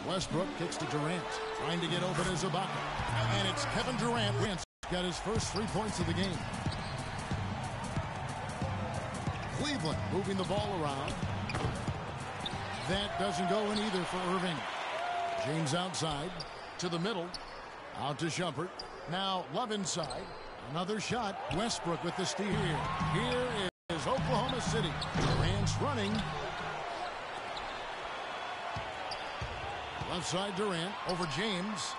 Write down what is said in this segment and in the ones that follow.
Westbrook kicks to Durant, trying to get open as Ibaka. And it's Kevin Durant. Durant's got his first 3 points of the game. Cleveland moving the ball around. That doesn't go in either for Irving. James outside to the middle. Out to Shumpert. Now Love inside. Another shot. Westbrook with the steal. Here is Oklahoma City. Durant's running. Left side Durant over James.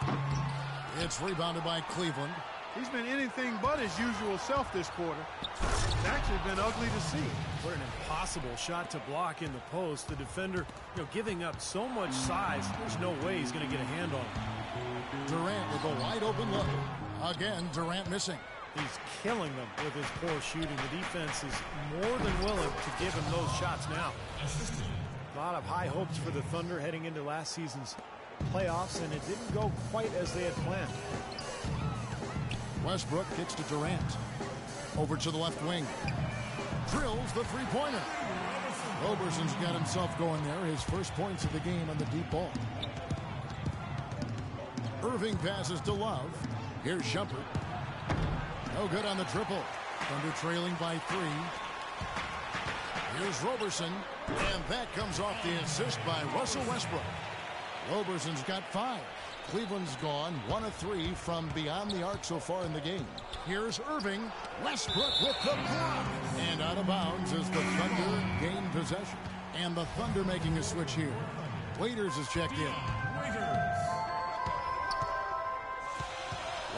It's rebounded by Cleveland. He's been anything but his usual self this quarter. It's actually been ugly to see. What an impossible shot to block in the post. The defender, giving up so much size, there's no way he's going to get a hand on him. Durant with a wide open look. Again, Durant missing. He's killing them with his poor shooting. The defense is more than willing to give him those shots now. A lot of high hopes for the Thunder heading into last season's playoffs, and it didn't go quite as they had planned. Westbrook kicks to Durant. Over to the left wing. Drills the three-pointer. Roberson's got himself going there. His first points of the game on the deep ball. Irving passes to Love. Here's Shumpert. No good on the triple. Thunder trailing by 3. Here's Roberson. And that comes off the assist by Russell Westbrook. Roberson's got 5. Cleveland's gone 1 of 3 from beyond the arc so far in the game. Here's Irving. Westbrook with the block. And out of bounds as the Thunder gain possession. And the Thunder making a switch here. Waiters is checked in.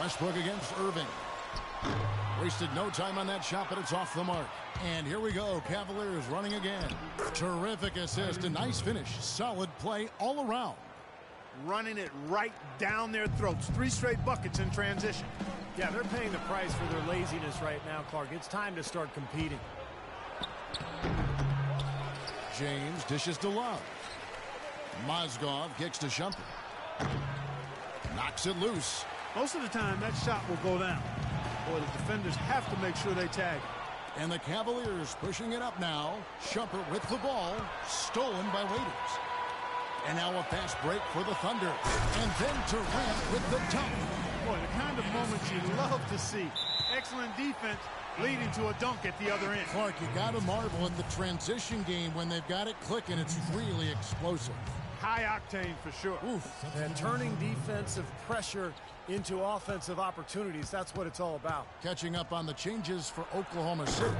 Westbrook against Irving. Wasted no time on that shot, but it's off the mark. And here we go. Cavaliers running again. Terrific assist. A nice finish. Solid play all around. Running it right down their throats. 3 straight buckets in transition. Yeah, they're paying the price for their laziness right now, Clark. It's time to start competing. James dishes to Love. Mozgov kicks to Shumpert. Knocks it loose. Most of the time, that shot will go down. Boy, the defenders have to make sure they tag it. And the Cavaliers pushing it up now. Shumpert with the ball. Stolen by Waiters. And now a fast break for the Thunder. And then Durant with the dunk. Boy, the kind of moments you love to see. Excellent defense leading to a dunk at the other end. Clark, you got to marvel at the transition game when they've got it clicking. It's really explosive. High octane for sure. Oof. And turning defensive pressure into offensive opportunities. That's what it's all about. Catching up on the changes for Oklahoma City.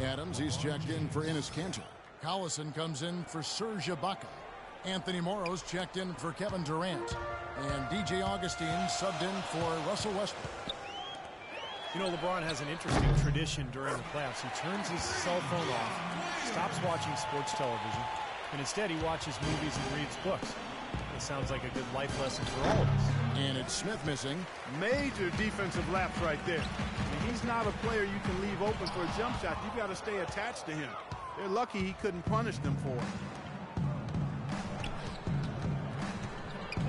Adams, he's checked in for Enes Kanter. Collison comes in for Serge Ibaka. Anthony Morrow's checked in for Kevin Durant. And DJ Augustine subbed in for Russell Westbrook. You know, LeBron has an interesting tradition during the playoffs. He turns his cell phone off, stops watching sports television, and instead he watches movies and reads books. It sounds like a good life lesson for all of us. And it's Smith missing. Major defensive lapse right there. And he's not a player you can leave open for a jump shot. You've got to stay attached to him. They're lucky he couldn't punish them for it.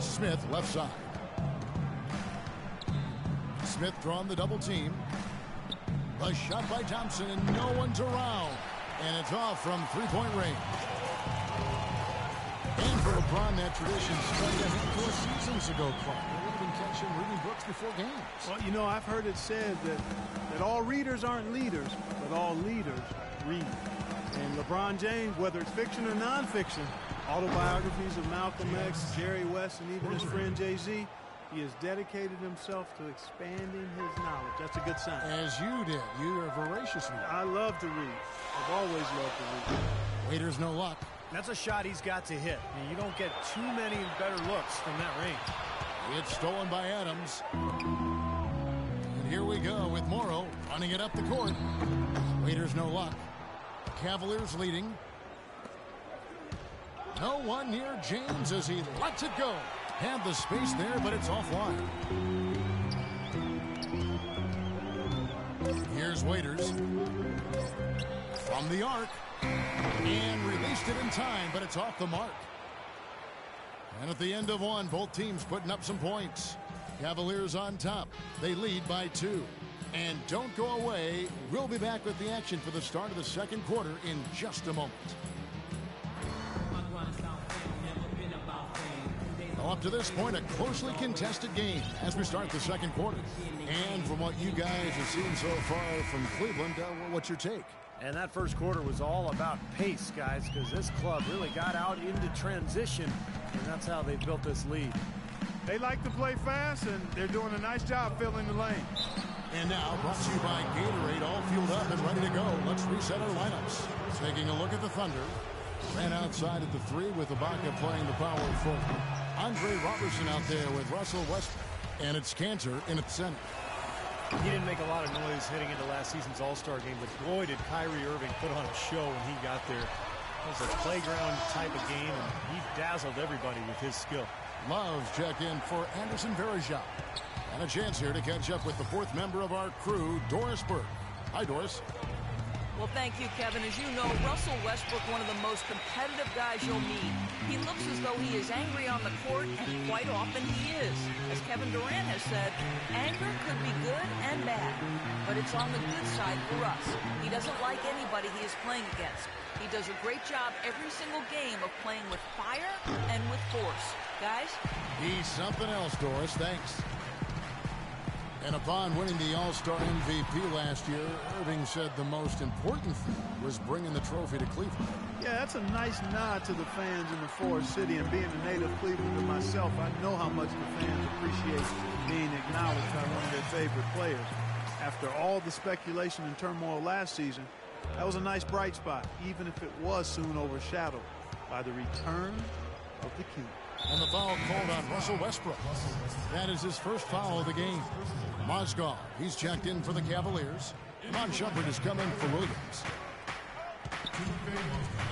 Smith left side. Smith drawn the double team. A shot by Thompson and no one's around. And it's off from three-point range. And for LeBron, that tradition started a handful of seasons ago, Clark. They're even catching reading books before games. Well, you know, I've heard it said that all readers aren't leaders, but all leaders read. And LeBron James, whether it's fiction or nonfiction, autobiographies of Malcolm X, Jerry West, and even his friend Jay-Z, he has dedicated himself to expanding his knowledge. That's a good sign. As you did. You are a voracious reader. I love to read. I've always loved to read. Waiters no luck. That's a shot he's got to hit. I mean, you don't get too many better looks from that range. It's stolen by Adams. And here we go with Morrow running it up the court. Waiters no luck. Cavaliers leading. No one near James as he lets it go. Had the space there, but it's offline. Here's Waiters. From the arc. And released it in time, but it's off the mark. And at the end of one, both teams putting up some points. Cavaliers on top. They lead by 2. And don't go away. We'll be back with the action for the start of the second quarter in just a moment. Well, up to this point, a closely contested game as we start the second quarter. And from what you guys have seen so far from Cleveland, what's your take? And that first quarter was all about pace, guys, because this club really got out into transition, and that's how they built this lead. They like to play fast, and they're doing a nice job filling the lane. And now, brought to you by Gatorade, all fueled up and ready to go. Let's reset our lineups. Taking a look at the Thunder. Ran outside at the 3 with Ibaka playing the power forward. Andre Robertson out there with Russell Westbrook. And it's Cantor in at center. He didn't make a lot of noise heading into last season's All-Star game, but boy, did Kyrie Irving put on a show when he got there. It was a playground type of game, and he dazzled everybody with his skill. Love check in for Anderson Varejao. And a chance here to catch up with the 4th member of our crew, Doris Burke. Hi, Doris. Well, thank you, Kevin. As you know, Russell Westbrook, one of the most competitive guys you'll meet. He looks as though he is angry on the court, and quite often he is. As Kevin Durant has said, anger could be good and bad, but it's on the good side for us. He doesn't like anybody he is playing against. He does a great job every single game of playing with fire and with force. Guys? He's something else, Doris. Thanks. And upon winning the All-Star MVP last year, Irving said the most important thing was bringing the trophy to Cleveland. Yeah, that's a nice nod to the fans in the Forest City, and being a native Clevelander myself, I know how much the fans appreciate being acknowledged by one of their favorite players. After all the speculation and turmoil last season, that was a nice bright spot, even if it was soon overshadowed by the return of the king. And the foul called on Russell Westbrook. That is his first foul of the game. Mozgov, he's checked in for the Cavaliers. Mon Shumpert is coming for Williams.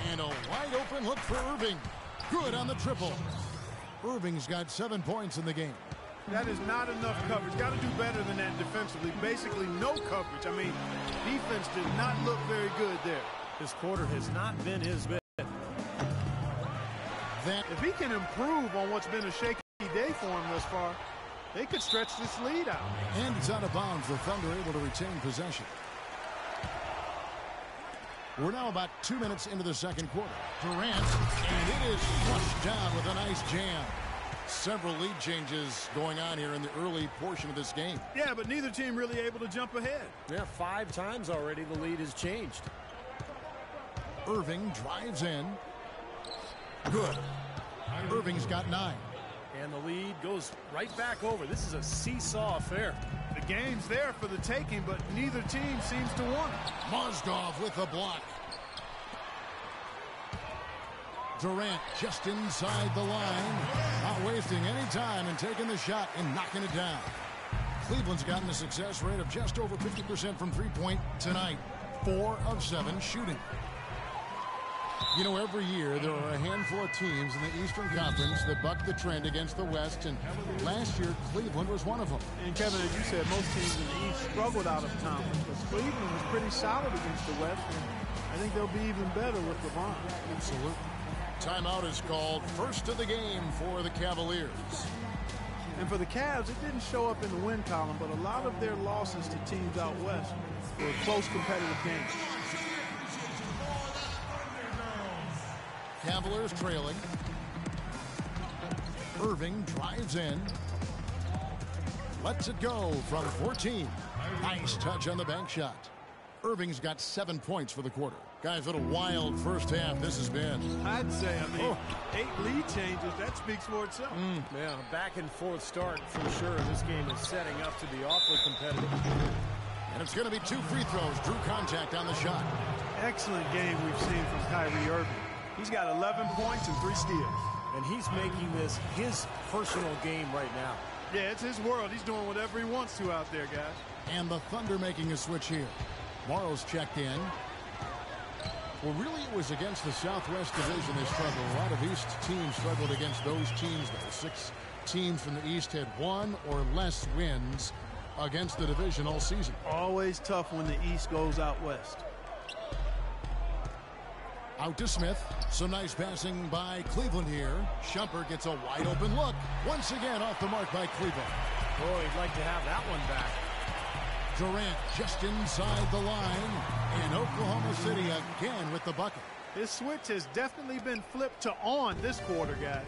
And a wide open look for Irving. Good on the triple. Irving's got 7 points in the game. That is not enough coverage. Got to do better than that defensively. Basically no coverage. I mean, defense did not look very good there. This quarter has not been his best. If he can improve on what's been a shaky day for him thus far, they could stretch this lead out. And it's out of bounds. The Thunder able to retain possession. We're now about 2 minutes into the second quarter. Durant, and it is flushed down with a nice jam. Several lead changes going on here in the early portion of this game. Yeah, but neither team really able to jump ahead. Yeah, 5 times already the lead has changed. Irving drives in. Good. Irving's got 9. And the lead goes right back over. This is a seesaw affair. The game's there for the taking, but neither team seems to want it. Mozgov with the block. Durant just inside the line. Not wasting any time and taking the shot and knocking it down. Cleveland's gotten a success rate of just over 50% from three-point tonight. 4 of 7 shooting. You know, every year there are a handful of teams in the Eastern Conference that buck the trend against the West, and last year Cleveland was one of them. And Kevin, as you said, most teams in the East struggled out of conference, but Cleveland was pretty solid against the West, and I think they'll be even better with LeBron. Absolutely. Timeout is called. First of the game for the Cavaliers. And for the Cavs, it didn't show up in the win column, but a lot of their losses to teams out West were close competitive games. Cavaliers trailing. Irving drives in. Lets it go from 14. Nice touch on the bank shot. Irving's got 7 points for the quarter. Guys, what a wild first half this has been. I'd say, 8 lead changes, that speaks for itself. Yeah, back and forth start for sure. This game is setting up to be awfully competitive. And it's going to be 2 free throws. Drew contact on the shot. Excellent game we've seen from Kyrie Irving. He's got 11 points and 3 steals. And he's making this his personal game right now. Yeah, it's his world. He's doing whatever he wants to out there, guys. And the Thunder making a switch here. Morrow's checked in. Well, really, it was against the Southwest Division they struggled. A lot of East teams struggled against those teams, though. 6 teams from the East had 1 or less wins against the division all season. Always tough when the East goes out West. Out to Smith. Some nice passing by Cleveland here. Shumpert gets a wide open look. Once again off the mark by Cleveland. Boy, he'd like to have that one back. Durant just inside the line. And Oklahoma City again with the bucket. His switch has definitely been flipped to on this quarter, guys.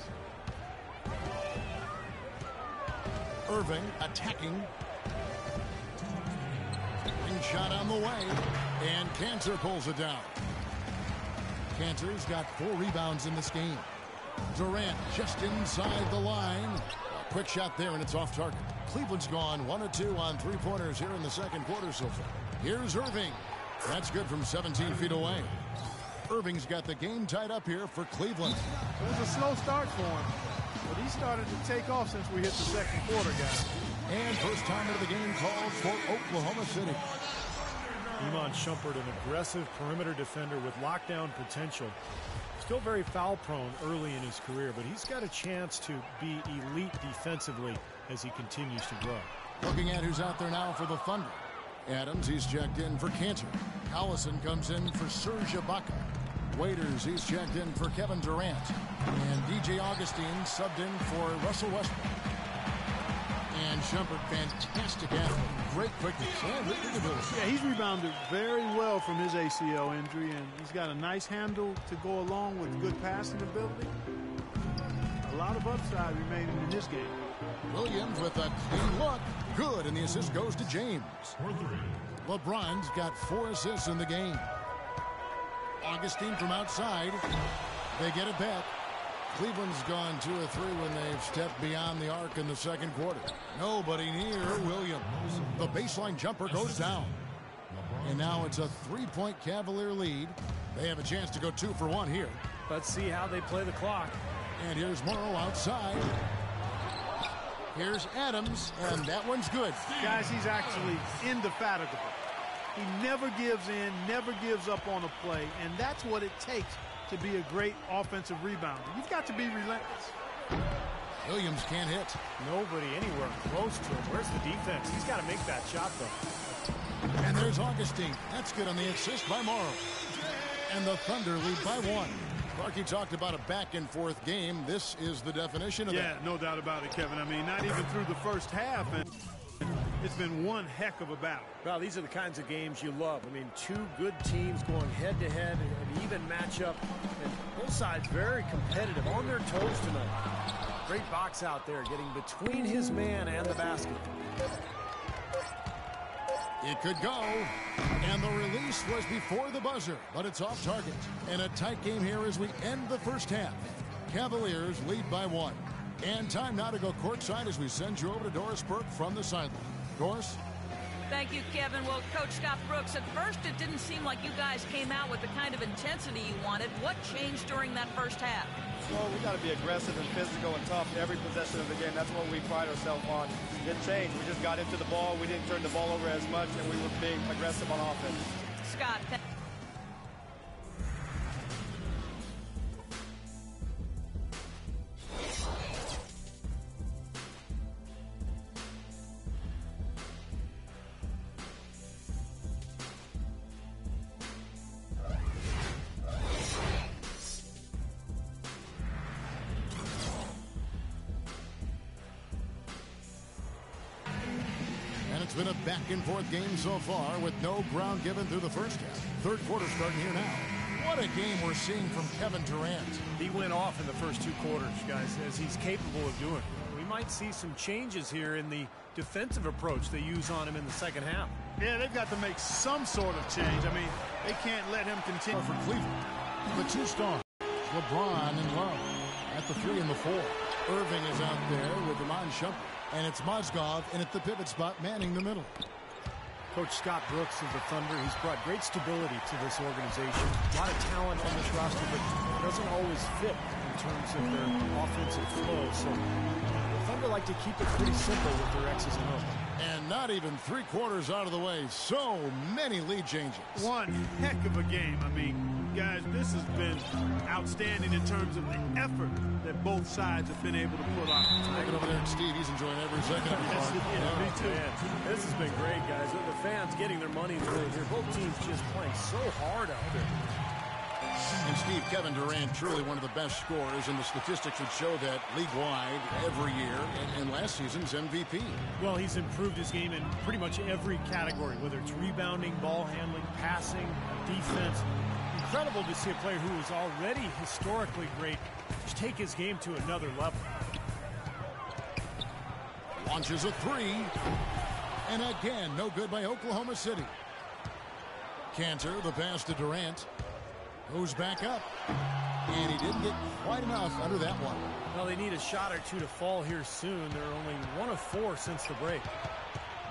Irving attacking. Ring shot on the way. And Cantor pulls it down. Cantor's got 4 rebounds in this game. Durant just inside the line. A quick shot there, and it's off target. Cleveland's gone 1 of 2 on 3-pointers here in the second quarter so far. Here's Irving. That's good from 17 feet away. Irving's got the game tied up here for Cleveland. It was a slow start for him, but he started to take off since we hit the second quarter, guys. And first time into the game called for Oklahoma City. Iman Shumpert, an aggressive perimeter defender with lockdown potential. Still very foul prone early in his career, but he's got a chance to be elite defensively as he continues to grow. Looking at who's out there now for the Thunder. Adams, he's checked in for Cantor. Collison comes in for Serge Ibaka. Waiters, he's checked in for Kevin Durant. And DJ Augustine subbed in for Russell Westbrook. And Shumpert, fantastic athlete. Great quickness and ability. Yeah, he's rebounded very well from his ACL injury, and he's got a nice handle to go along with good passing ability. A lot of upside remaining in this game. Williams with a clean look. Good, and the assist goes to James. LeBron's got 4 assists in the game. Augustine from outside. They get it back. Cleveland's gone 2 of 3 when they've stepped beyond the arc in the second quarter. Nobody near Williams. The baseline jumper goes down. And now it's a 3-point Cavalier lead. They have a chance to go 2 for 1 here. Let's see how they play the clock. And here's Morrow outside. Here's Adams, and that one's good. Guys, he's actually indefatigable. He never gives in, never gives up on a play, and that's what it takes to be a great offensive rebounder. You've got to be relentless. Williams can't hit. Nobody anywhere close to him. Where's the defense? He's got to make that shot, though. And there's Augustine. That's good on the assist by Morrow. And the Thunder lead by 1. Clarkie talked about a back-and-forth game. This is the definition of that. Yeah, no doubt about it, Kevin. I mean, not even through the first half, and it's been one heck of a battle. Well, these are the kinds of games you love. I mean, 2 good teams going head-to-head, an even matchup, and both sides very competitive, on their toes tonight. Great box out there, getting between his man and the basket. It could go, and the release was before the buzzer, but it's off target. And a tight game here as we end the first half. Cavaliers lead by 1. And time now to go courtside as we send you over to Doris Burke from the sideline. Doris? Thank you, Kevin. Well, Coach Scott Brooks, at first it didn't seem like you guys came out with the kind of intensity you wanted. What changed during that first half? Well, we got to be aggressive and physical and tough every possession of the game. That's what we pride ourselves on. It changed. We just got into the ball. We didn't turn the ball over as much, and we were being aggressive on offense. Scott, It's been a back-and-forth game so far with no ground given through the first half. Third quarter starting here now. What a game we're seeing from Kevin Durant. He went off in the first 2 quarters, guys, as he's capable of doing. We might see some changes here in the defensive approach they use on him in the second half. Yeah, they've got to make some sort of change. I mean, they can't let him continue. For Cleveland, the 2 stars, LeBron and Love at the 3 and the 4. Irving is out there with Iman Shumpert. And it's Mozgov in at the pivot spot, manning the middle. Coach Scott Brooks of the Thunder, he's brought great stability to this organization. A lot of talent on this roster, but it doesn't always fit in terms of their offensive flow. So the Thunder like to keep it pretty simple with their X's and O's. And not even 3 quarters out of the way. So many lead changes. One heck of a game. I mean, guys, this has been outstanding in terms of the effort that both sides have been able to put on. Looking over there at Steve, he's enjoying every second of it. Me too. Man, this has been great, guys. The fans getting their money's worth here. Both teams just playing so hard out there. And Steve, Kevin Durant, truly one of the best scorers, and the statistics would show that league-wide every year, and last season's MVP. Well, he's improved his game in pretty much every category, whether it's rebounding, ball handling, passing, defense. Incredible to see a player who is already historically great just take his game to another level. Launches a three, and again, no good by Oklahoma City. Cantor, the pass to Durant. Goes back up, and he didn't get quite enough under that one. Well, they need a shot or two to fall here soon. They're only 1 of 4 since the break.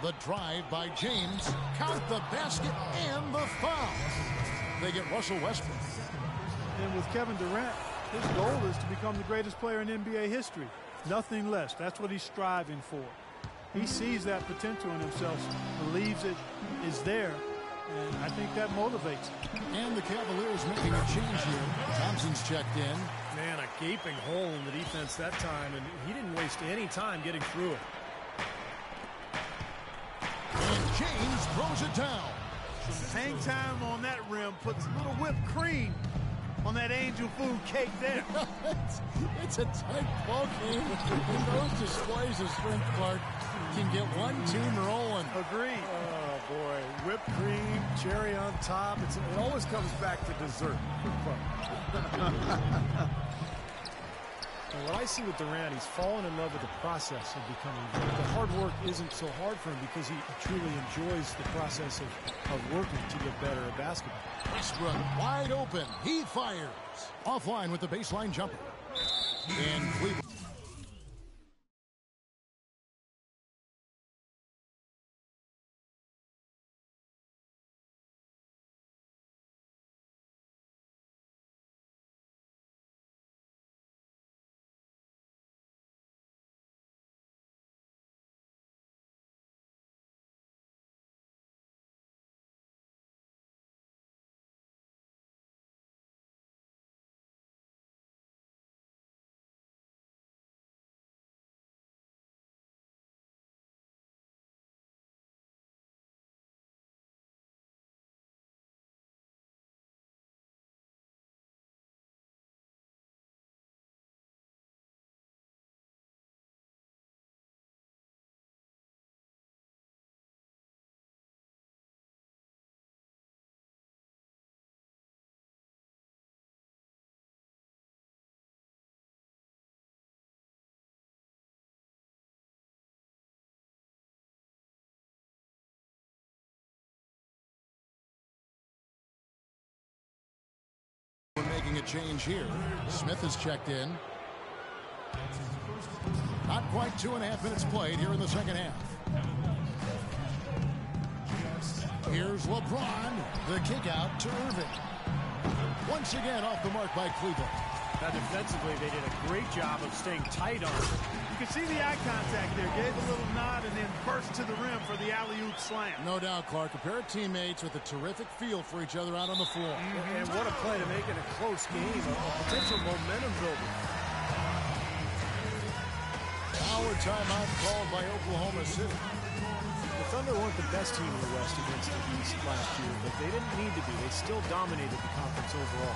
The drive by James. Count the basket and the foul. They get Russell Westbrook. And with Kevin Durant, his goal is to become the greatest player in NBA history. Nothing less. That's what he's striving for. He sees that potential in himself, believes it is there, and I think that motivates him. And the Cavaliers making a change here. Thompson's checked in. Man, a gaping hole in the defense that time, and he didn't waste any time getting through it. And James throws it down. Some hang time on that rim puts a little whipped cream on that angel food cake there. It's a tight ball game, and those displays of strength, Clark, can get one team rolling. Agreed. Oh, boy. Whipped cream, cherry on top. It always comes back to dessert. And what I see with Durant, he's fallen in love with the process of becoming great. The hard work isn't so hard for him because he truly enjoys the process of working to get better at basketball. Westbrook wide open. He fires. Offline with the baseline jumper. And Cleveland. We're making a change here. Smith is checked in. Not quite 2.5 minutes played here in the second half. Here's LeBron. The kick out to Irving. Once again off the mark by Cleveland. Now defensively, they did a great job of staying tight on it. You can see the eye contact there. Gave a little nod and then burst to the rim for the alley-oop slam. No doubt, Clark. A pair of teammates with a terrific feel for each other out on the floor. And what a play to make it a close game, a potential momentum builder. Power timeout called by Oklahoma City. The Thunder weren't the best team in the West against the East last year, but they didn't need to be. They still dominated the conference overall.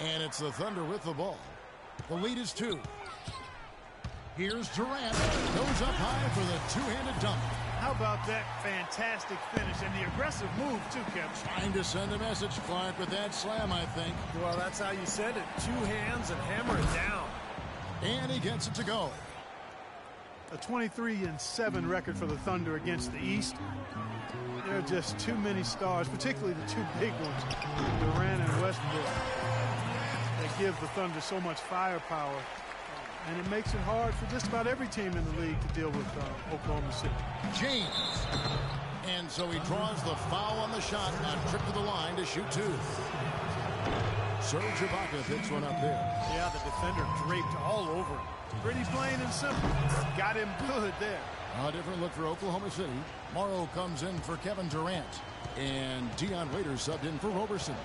And it's the Thunder with the ball. The lead is 2. Here's Durant. Goes up high for the two-handed dunk. How about that fantastic finish and the aggressive move, too, Kevin? Trying to send a message, Clark, with that slam, I think. Well, that's how you send it. 2 hands and hammer it down. And he gets it to go. A 23-7 record for the Thunder against the East. There are just too many stars, particularly the 2 big ones, Durant and Westbrook. They give the Thunder so much firepower, and it makes it hard for just about every team in the league to deal with Oklahoma City. James. And so he draws the foul on the shot, now trip to the line to shoot 2. Serge Ibaka picks one up there. Yeah, the defender draped all over him. Pretty plain and simple. Got him good there. A different look for Oklahoma City. Morrow comes in for Kevin Durant. And Dion Waiters subbed in for Roberson.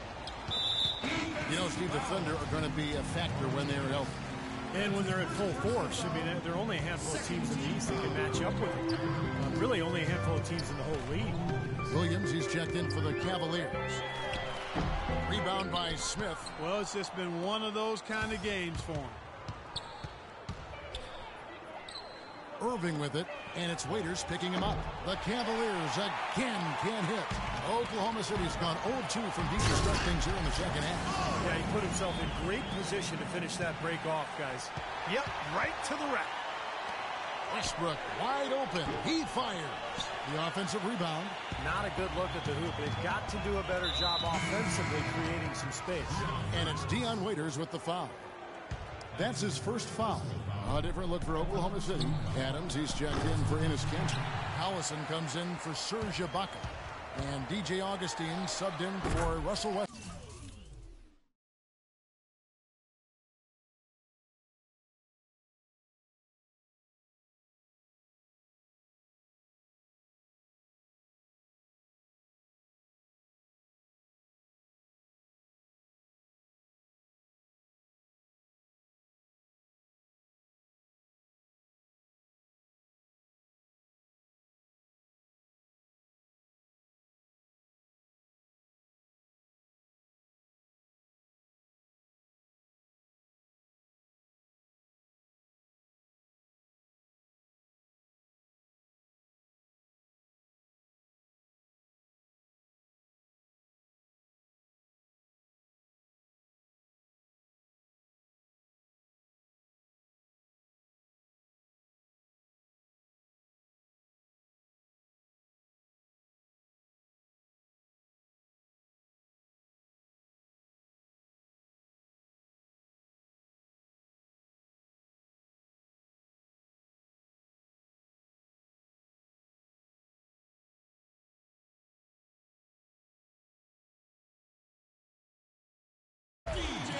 You know, Steve, the Thunder are going to be a factor when they're healthy. And when they're at full force, I mean, there are only a handful of teams in the East that can match up with them. Really only a handful of teams in the whole league. Williams, he's checked in for the Cavaliers. Rebound by Smith. Well, it's just been one of those kind of games for him. Irving with it, and it's Waiters picking him up. The Cavaliers again can't hit. Oklahoma City's gone 0-2 from deep to start things here in the second half. Yeah, he put himself in great position to finish that break off, guys. Yep, right to the rack. Westbrook wide open. He fires. The offensive rebound. Not a good look at the hoop. They've got to do a better job offensively creating some space. And it's Dion Waiters with the foul. That's his first foul. A different look for Oklahoma City. Adams, he's checked in for Enes Kanter. Collison comes in for Serge Ibaka. And DJ Augustine subbed in for Russell Westbrook.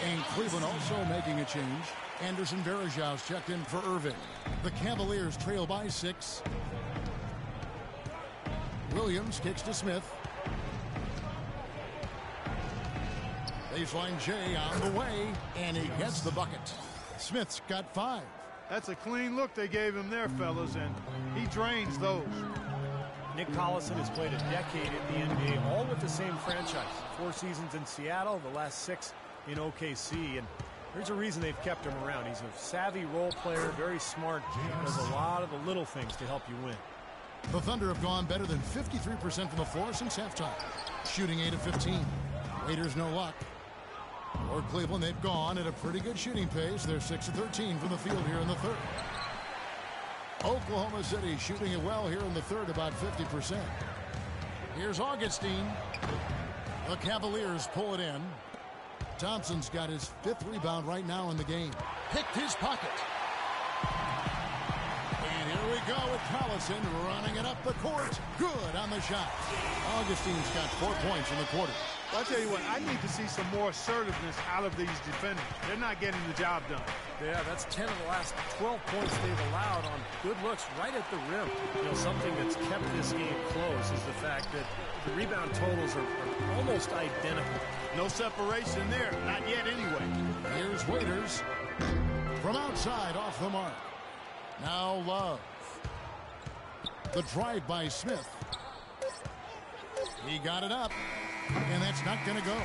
And Cleveland also making a change. Anderson Varejau's checked in for Irving. The Cavaliers trail by 6. Williams kicks to Smith. Baseline J on the way, and he gets the bucket. Smith's got 5. That's a clean look they gave him there, fellas, and he drains those. Nick Collison has played a decade in the NBA, all with the same franchise. 4 seasons in Seattle, the last 6 in OKC, and there's a reason they've kept him around. He's a savvy role player, very smart, does a lot of the little things to help you win. The Thunder have gone better than 53% from the floor since halftime, shooting 8 of 15. Raiders no luck. For Cleveland, they've gone at a pretty good shooting pace. They're 6 of 13 from the field here in the third. Oklahoma City shooting it well here in the third, about 50%. Here's Augustine. The Cavaliers pull it in. Thompson's got his 5th rebound right now in the game. Picked his pocket. And here we go with Collison running it up the court. Good on the shot. Augustine's got 4 points in the quarter. I'll tell you what, I need to see some more assertiveness out of these defenders. They're not getting the job done. Yeah, that's 10 of the last 12 points they've allowed on good looks right at the rim. You know, something that's kept this game close is the fact that the rebound totals are almost identical. No separation there, not yet anyway. Here's Waiters from outside off the mark. Now Love. The drive by Smith. He got it up, and that's not going to go.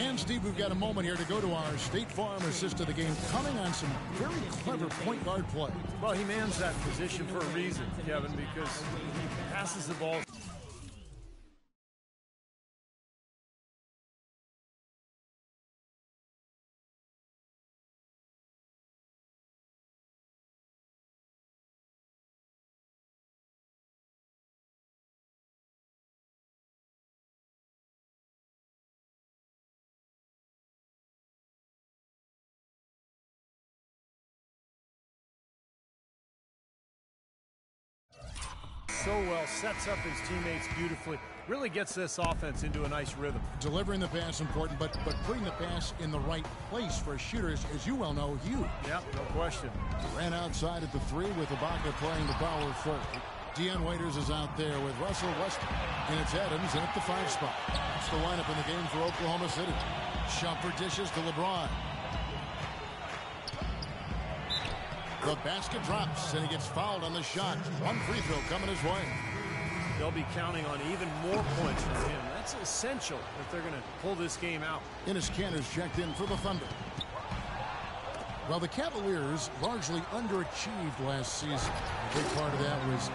And, Steve, we've got a moment here to go to our State Farm assist of the game, coming on some very clever point guard play. Well, he mans that position for a reason, Kevin, because he passes the ball. So well, sets up his teammates beautifully, really gets this offense into a nice rhythm. Delivering the pass important, but putting the pass in the right place for shooters, as you well know, huge. Yeah, no question. Ran outside at the 3 with Ibaka playing the power forward. Deion Waiters is out there with Russell Westbrook. And it's Adams in at the 5 spot. That's the lineup in the game for Oklahoma City. Shumpert dishes to LeBron. The basket drops, and he gets fouled on the shot. One free throw coming his way. They'll be counting on even more points from him. That's essential if they're going to pull this game out. Enes Kanter's checked in for the Thunder. Well, the Cavaliers largely underachieved last season. A big part of that was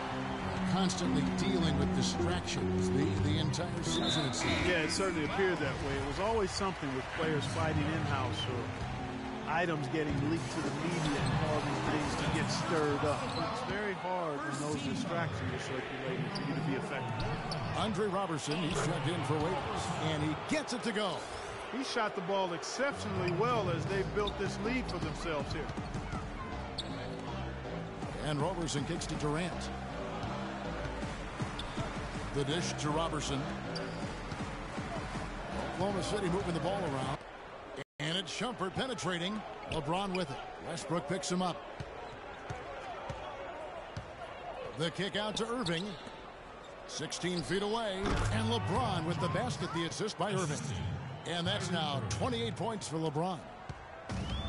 constantly dealing with distractions the entire season, it seemed. Yeah, it certainly appeared that way. It was always something with players fighting in-house or items getting leaked to the media and causing things to get stirred up. It's very hard when those distractions are circulating for you to be effective. Andre Robertson, he's checked in for Waiters, and he gets it to go. He shot the ball exceptionally well as they built this lead for themselves here. And Robertson kicks to Durant. The dish to Robertson. Oklahoma City moving the ball around. And it's Shumpert penetrating. LeBron with it. Westbrook picks him up. The kick out to Irving. 16 feet away. And LeBron with the basket, the assist by Irving. And that's now 28 points for LeBron.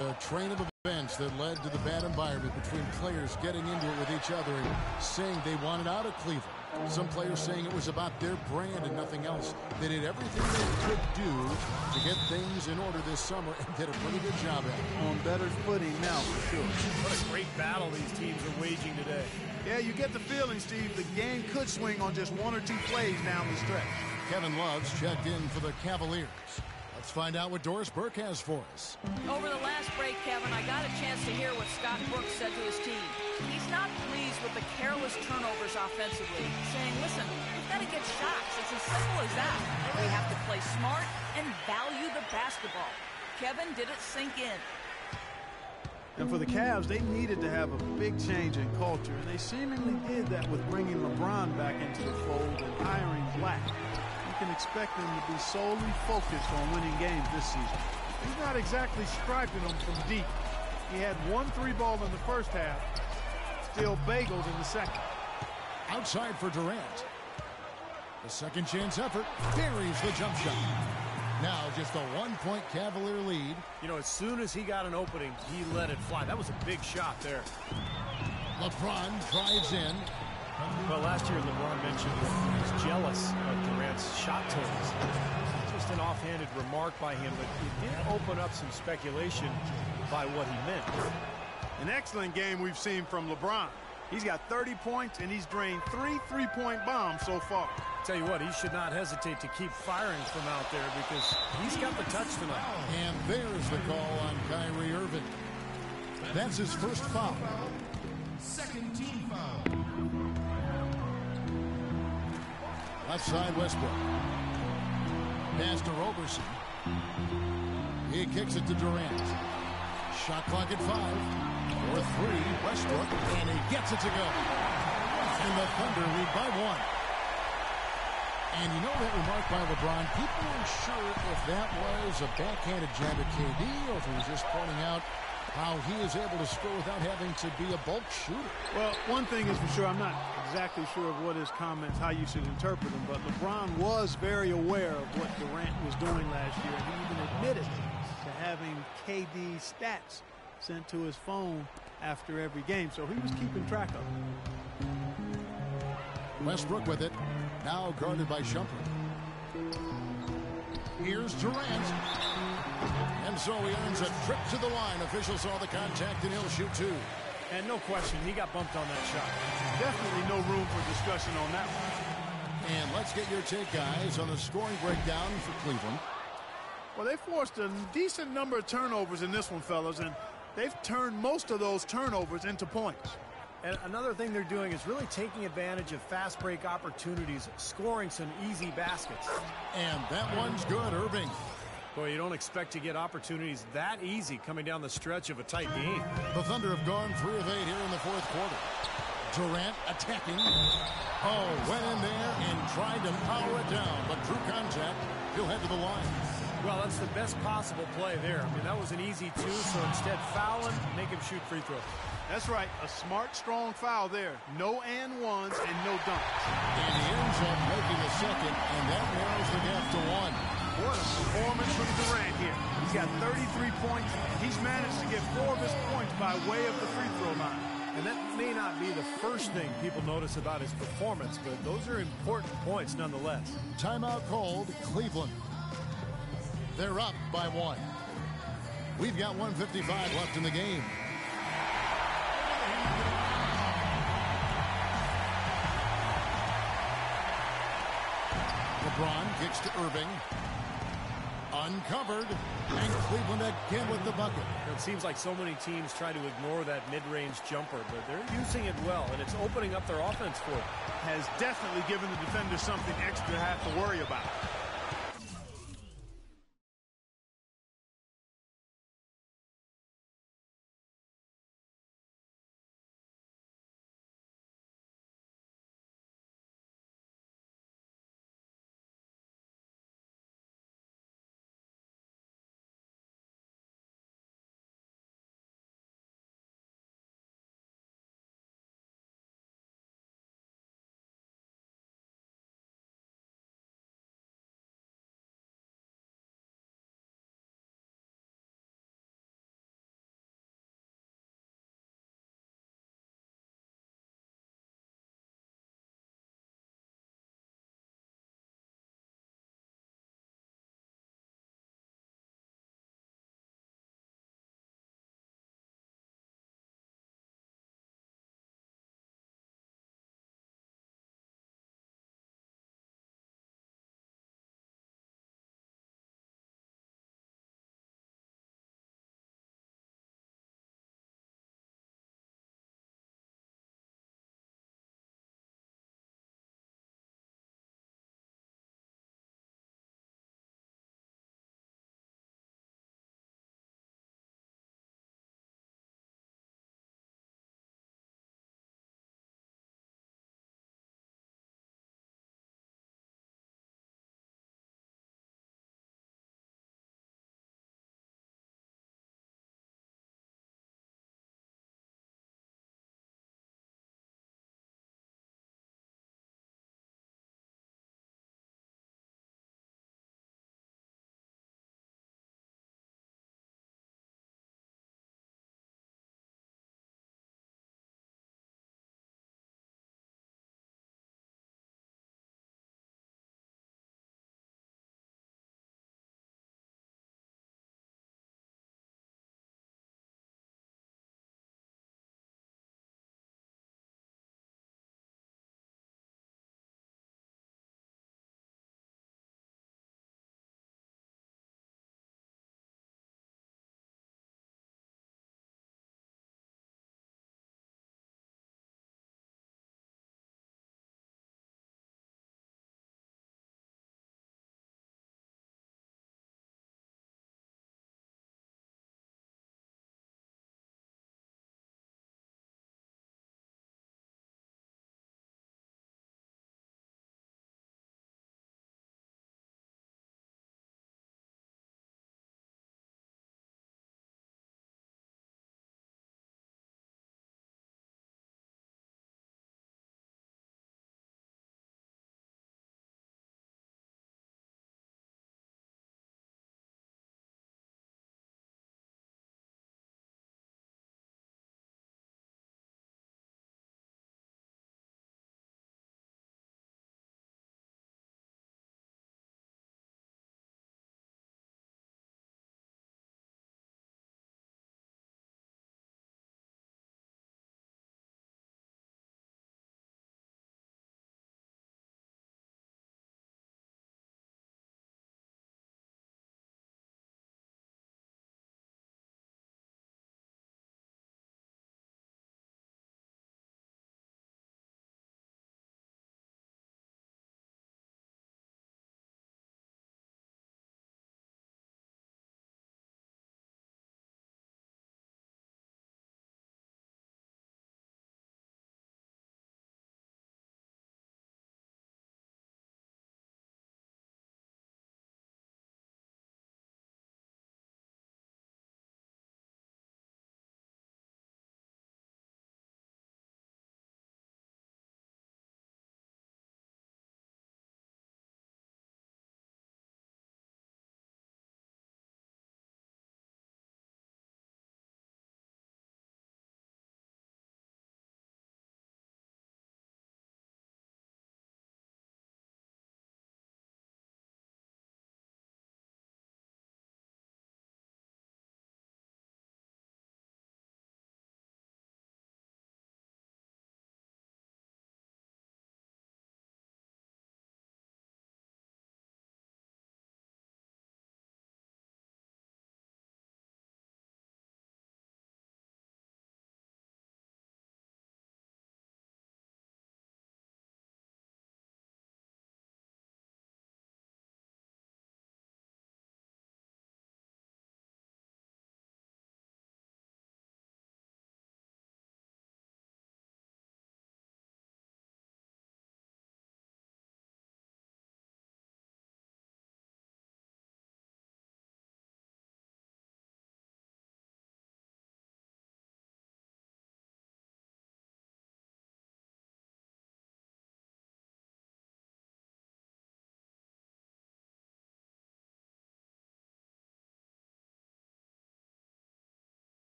A train of events that led to the bad environment between players getting into it with each other and saying they wanted out of Cleveland. Some players saying it was about their brand and nothing else. They did everything they could do to get things in order this summer and did a pretty good job at it. On better footing now, for sure. What a great battle these teams are waging today. Yeah, you get the feeling, Steve, the game could swing on just 1 or 2 plays down the stretch. Kevin Love's checked in for the Cavaliers. Let's find out what Doris Burke has for us. Over the last break, Kevin, I got a chance to hear what Scott Brooks said to his team. He's not pleased with the careless turnovers offensively, saying, listen, we've got to get shots. It's as simple as that. We have to play smart and value the basketball. Kevin, did it sink in? And for the Cavs, they needed to have a big change in culture, and they seemingly did that with bringing LeBron back into the fold and hiring Black. You can expect them to be solely focused on winning games this season. He's not exactly striping them from deep. He had 1 3-ball in the first half, still bagels in the second. Outside for Durant. The second chance effort buries the jump shot. Now just a 1-point Cavalier lead. You know, as soon as he got an opening, he let it fly. That was a big shot there. LeBron drives in. Well, last year LeBron mentioned he was jealous of Durant's shot totals. Just an offhanded remark by him, but it did open up some speculation by what he meant. An excellent game we've seen from LeBron. He's got 30 points, and he's drained 3 3-point bombs so far. Tell you what, he should not hesitate to keep firing from out there because he's got the touch tonight. And there's the call on Kyrie Irving. That's his first foul. Second team foul. Left side, Westbrook. Pass to Robertson. He kicks it to Durant. Shot clock at 5. 4-3, Westbrook, and he gets it to go. And the Thunder lead by 1. And you know that remark by LeBron, people weren't sure if that was a backhanded jab at KD or if he was just pointing out how he is able to score without having to be a bulk shooter. Well, one thing is for sure, I'm not exactly sure of what his comments, how you should interpret them, but LeBron was very aware of what Durant was doing last year. He even admitted to having KD stats sent to his phone after every game, so he was keeping track of it. Westbrook with it, now guarded by Shumpert. Here's Durant. And so he earns a trip to the line. Officials saw the contact, and he'll shoot two. And no question, he got bumped on that shot. Definitely no room for discussion on that one. And let's get your take, guys, on the scoring breakdown for Cleveland. Well, they forced a decent number of turnovers in this one, fellas, and they've turned most of those turnovers into points. And another thing they're doing is really taking advantage of fast break opportunities, scoring some easy baskets. And that one's good, Irving. Boy, you don't expect to get opportunities that easy coming down the stretch of a tight game. The Thunder have gone 3 of 8 here in the fourth quarter. Durant attacking. Oh, went in there and tried to power it down, but through contact, he'll head to the line. Well, that's the best possible play there. I mean, that was an easy two, so instead foul him, make him shoot free throws. That's right. A smart, strong foul there. No and ones and no dunks. And he ends up making the second, and that narrows the gap to 1. What a performance from Durant here. He's got 33 points. He's managed to get 4 of his points by way of the free throw line. And that may not be the first thing people notice about his performance, but those are important points nonetheless. Timeout called, Cleveland. They're up by 1. We've got 1:55 left in the game. LeBron kicks to Irving. Uncovered. And Cleveland again with the bucket. It seems like so many teams try to ignore that mid-range jumper, but they're using it well, and it's opening up their offense for them. Has definitely given the defender something extra to have to worry about.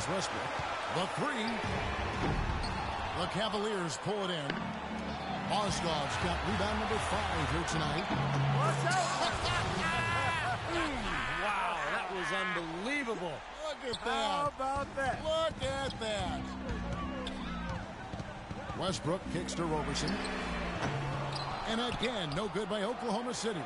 against Westbrook. The three. The Cavaliers pull it in. Mozgov's got rebound number 5 here tonight. Wow, that was unbelievable. Look at that. How about that? Look at that. Westbrook kicks to Roberson. And again, no good by Oklahoma City.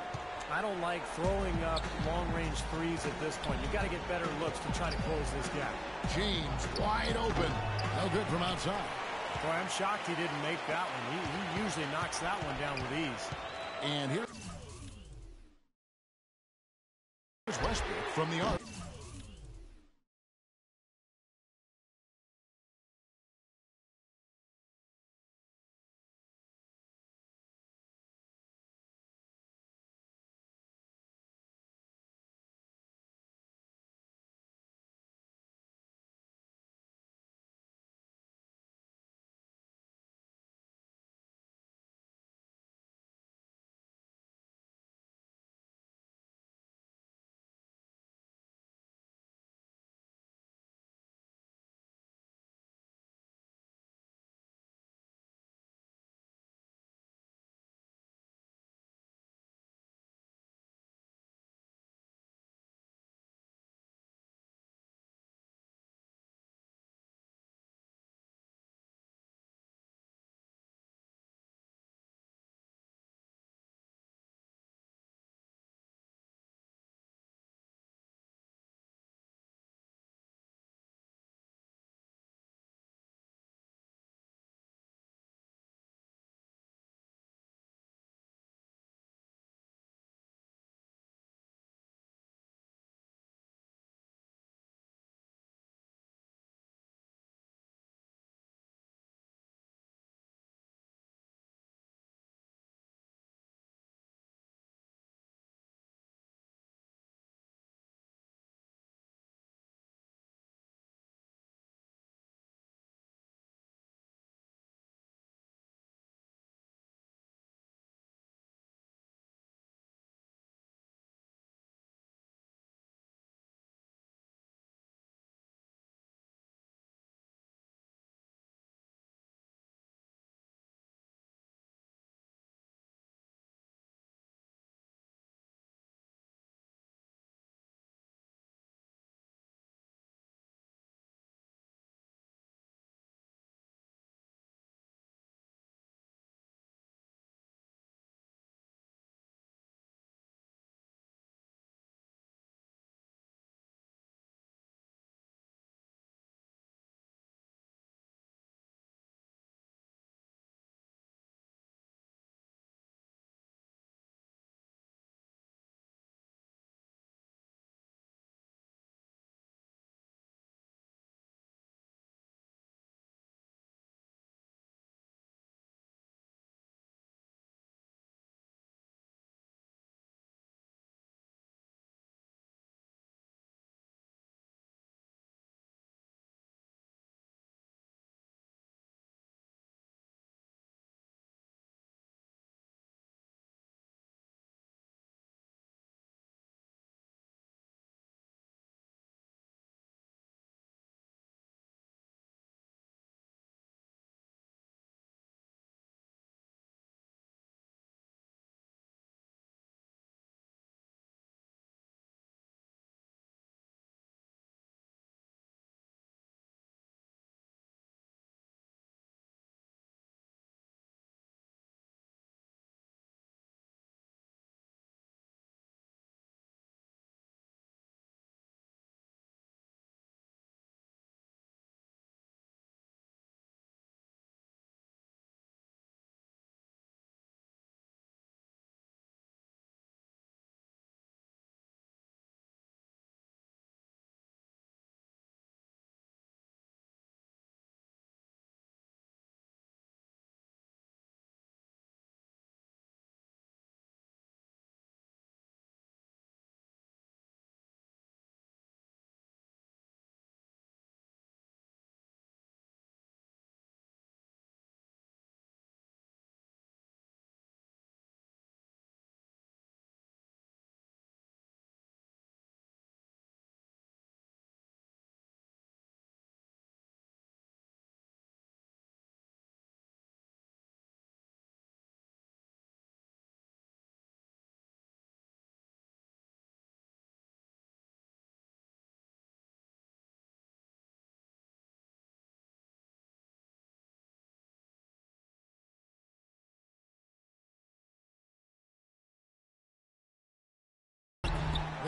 I don't like throwing up long-range threes at this point. You've got to get better looks to try to close this gap. James wide open. No good from outside. Boy, I'm shocked he didn't make that one. He usually knocks that one down with ease. And here's Westbrook from the arc.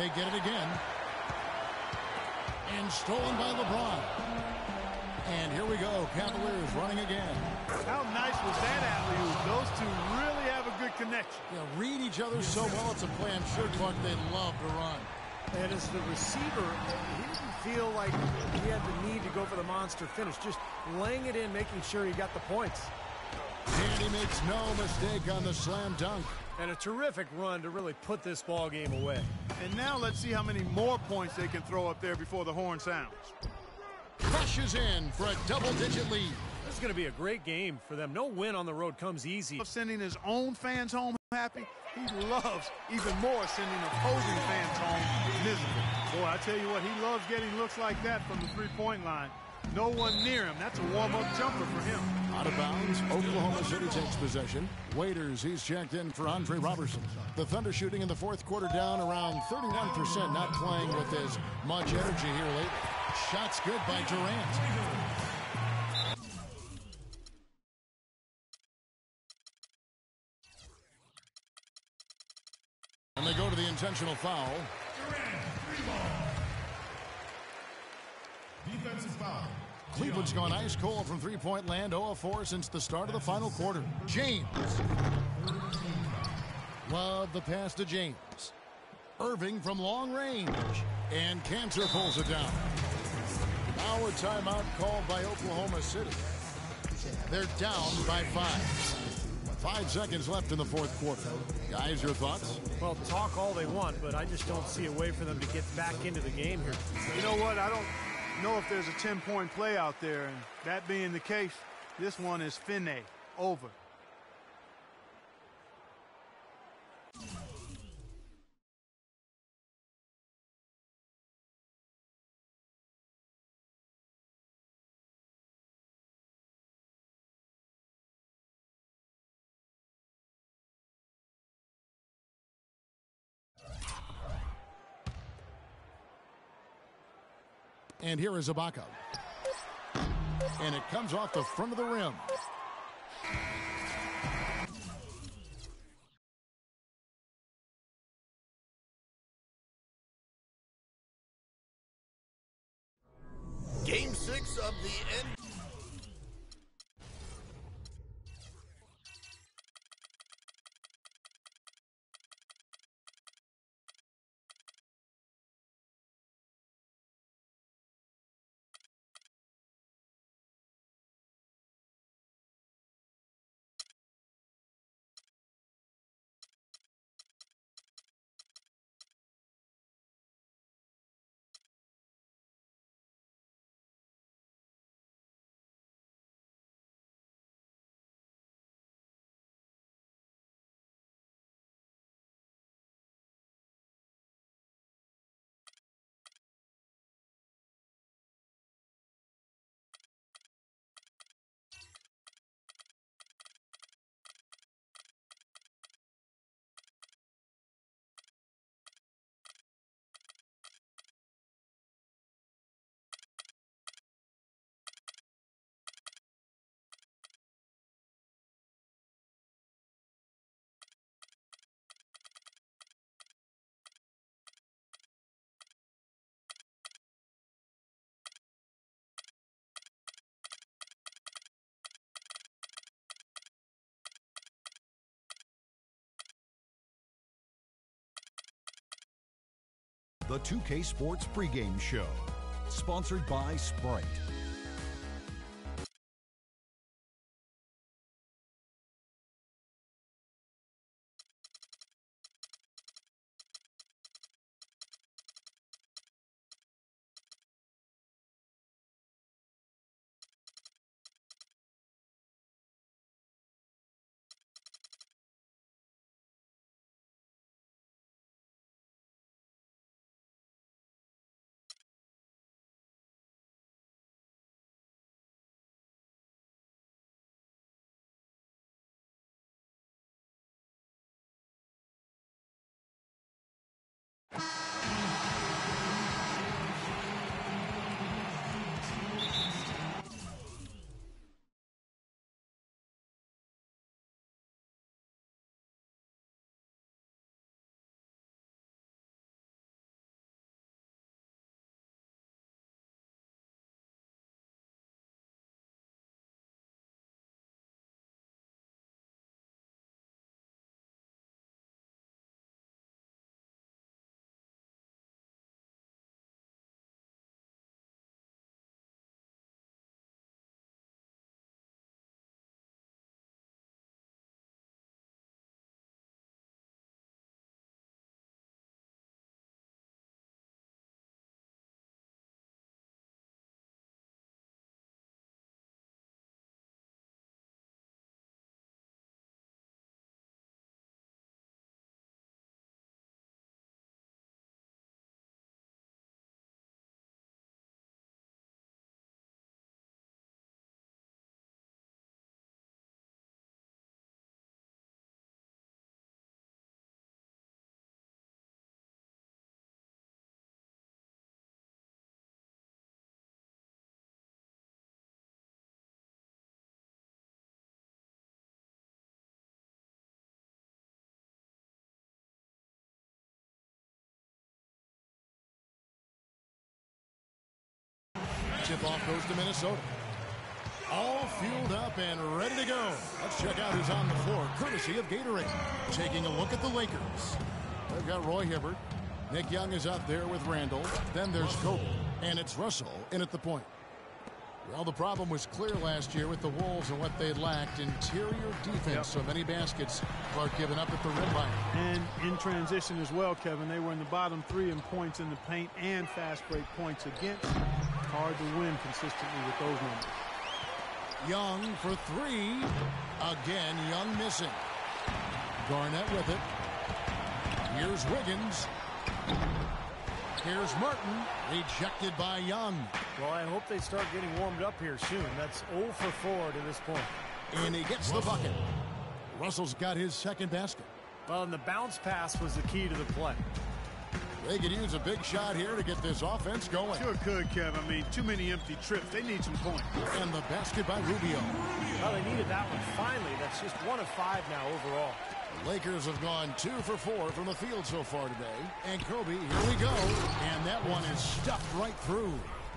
They get it again. And stolen by LeBron. And here we go. Cavaliers running again. How nice was that alley-oop? Those two really have a good connection. Yeah, read each other so well. It's a play I'm sure Clark they love to run. And as the receiver, he didn't feel like he had the need to go for the monster finish. Just laying it in, making sure he got the points. And he makes no mistake on the slam dunk. And a terrific run to really put this ball game away. And now let's see how many more points they can throw up there before the horn sounds. Crushes in for a double-digit lead. This is going to be a great game for them. No win on the road comes easy. Sending his own fans home happy. He loves even more sending opposing fans home miserable. Boy, I tell you what, he loves getting looks like that from the three-point line. No one near him. That's a warm-up jumper for him. Out of bounds, Oklahoma City takes possession. Waiters, he's checked in for Andre Robertson. The Thunder shooting in the fourth quarter down around 31%, not playing with as much energy here lately. Shots good by Durant. And they go to the intentional foul. Defensive foul. Cleveland's gone ice cold from three-point land, 0 of 4 since the start of the final quarter. James. Love the pass to James. Irving from long range. And Cantor pulls it down. Now a timeout called by Oklahoma City. They're down by 5. 5 seconds left in the fourth quarter. Guys, your thoughts? Well, talk all they want, but I just don't see a way for them to get back into the game here. You know what? I don't know if there's a 10-point play out there, and that being the case, this one is finne, over. And here is Ibaka. And it comes off the front of the rim. Game 6 of the end. The 2K Sports pregame show, sponsored by Sprite. tip off goes to Minnesota. All fueled up and ready to go. Let's check out who's on the floor, courtesy of Gatorade. Taking a look at the Lakers. They've got Roy Hibbert. Nick Young is out there with Randall. Then there's Kobe. And it's Russell in at the point. Well, the problem was clear last year with the Wolves and what they lacked. Interior defense. So many baskets Clark given up at the rim by. And in transition as well, Kevin. They were in the bottom 3 in points in the paint and fast break points against. Hard to win consistently with those numbers. Young for 3. Again, Young missing. Garnett with it. Here's Wiggins. Here's Martin. Rejected by Young. Well, I hope they start getting warmed up here soon. That's 0 for 4 to this point. And he gets the bucket. Russell's got his second basket. Well, and the bounce pass was the key to the play. They could use a big shot here to get this offense going. Sure could, Kev. I mean, too many empty trips. They need some points. And the basket by Rubio. Well, they needed that one finally. That's just 1 of 5 now overall. The Lakers have gone 2 for 4 from the field so far today. And Kobe, here we go. And that one is stuffed right through.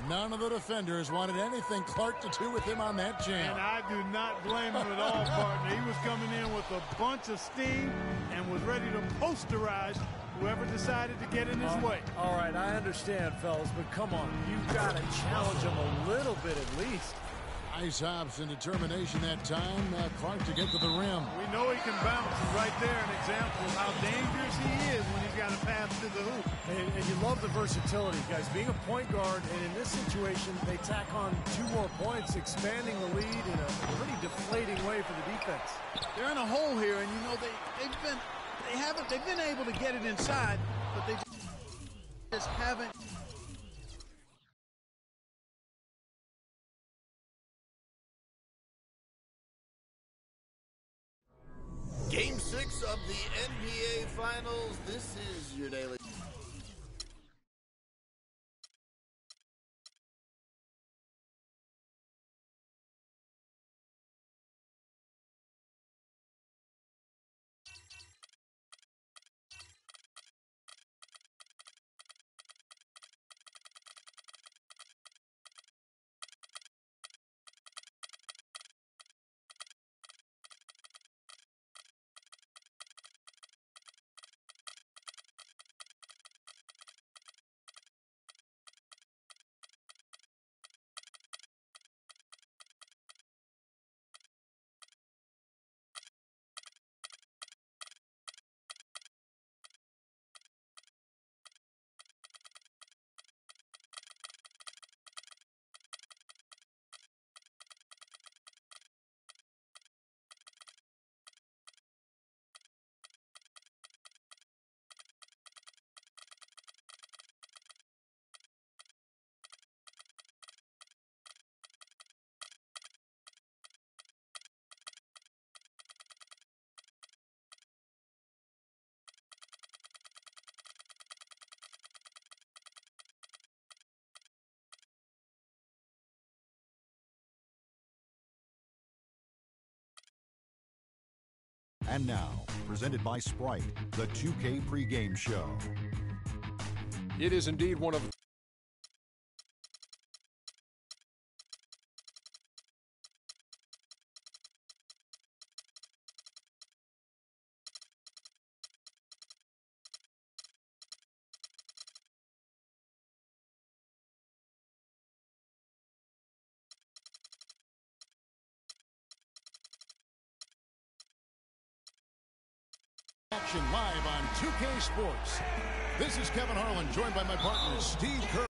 None of the defenders wanted anything Clark to do with him on that jam. And I do not blame him at all, partner. He was coming in with a bunch of steam and was ready to posterize whoever decided to get in his way. All right, I understand, fellas, but come on. You've got to challenge him a little bit at least. Nice hops and determination that time. Clark to get to the rim. We know he can bounce, and right there an example of how dangerous he is when he's got to pass to the hoop. And you love the versatility, guys. Being a point guard, and in this situation, they tack on 2 more points, expanding the lead in a pretty deflating way for the defense. They're in a hole here, and you know they've been able to get it inside, but they just haven't. Game 6 of the NBA Finals. This is your daily. And now, presented by Sprite, the 2K pregame show. It is indeed one of Action live on 2K Sports. This is Kevin Harlan, joined by my partner, Steve Kerr.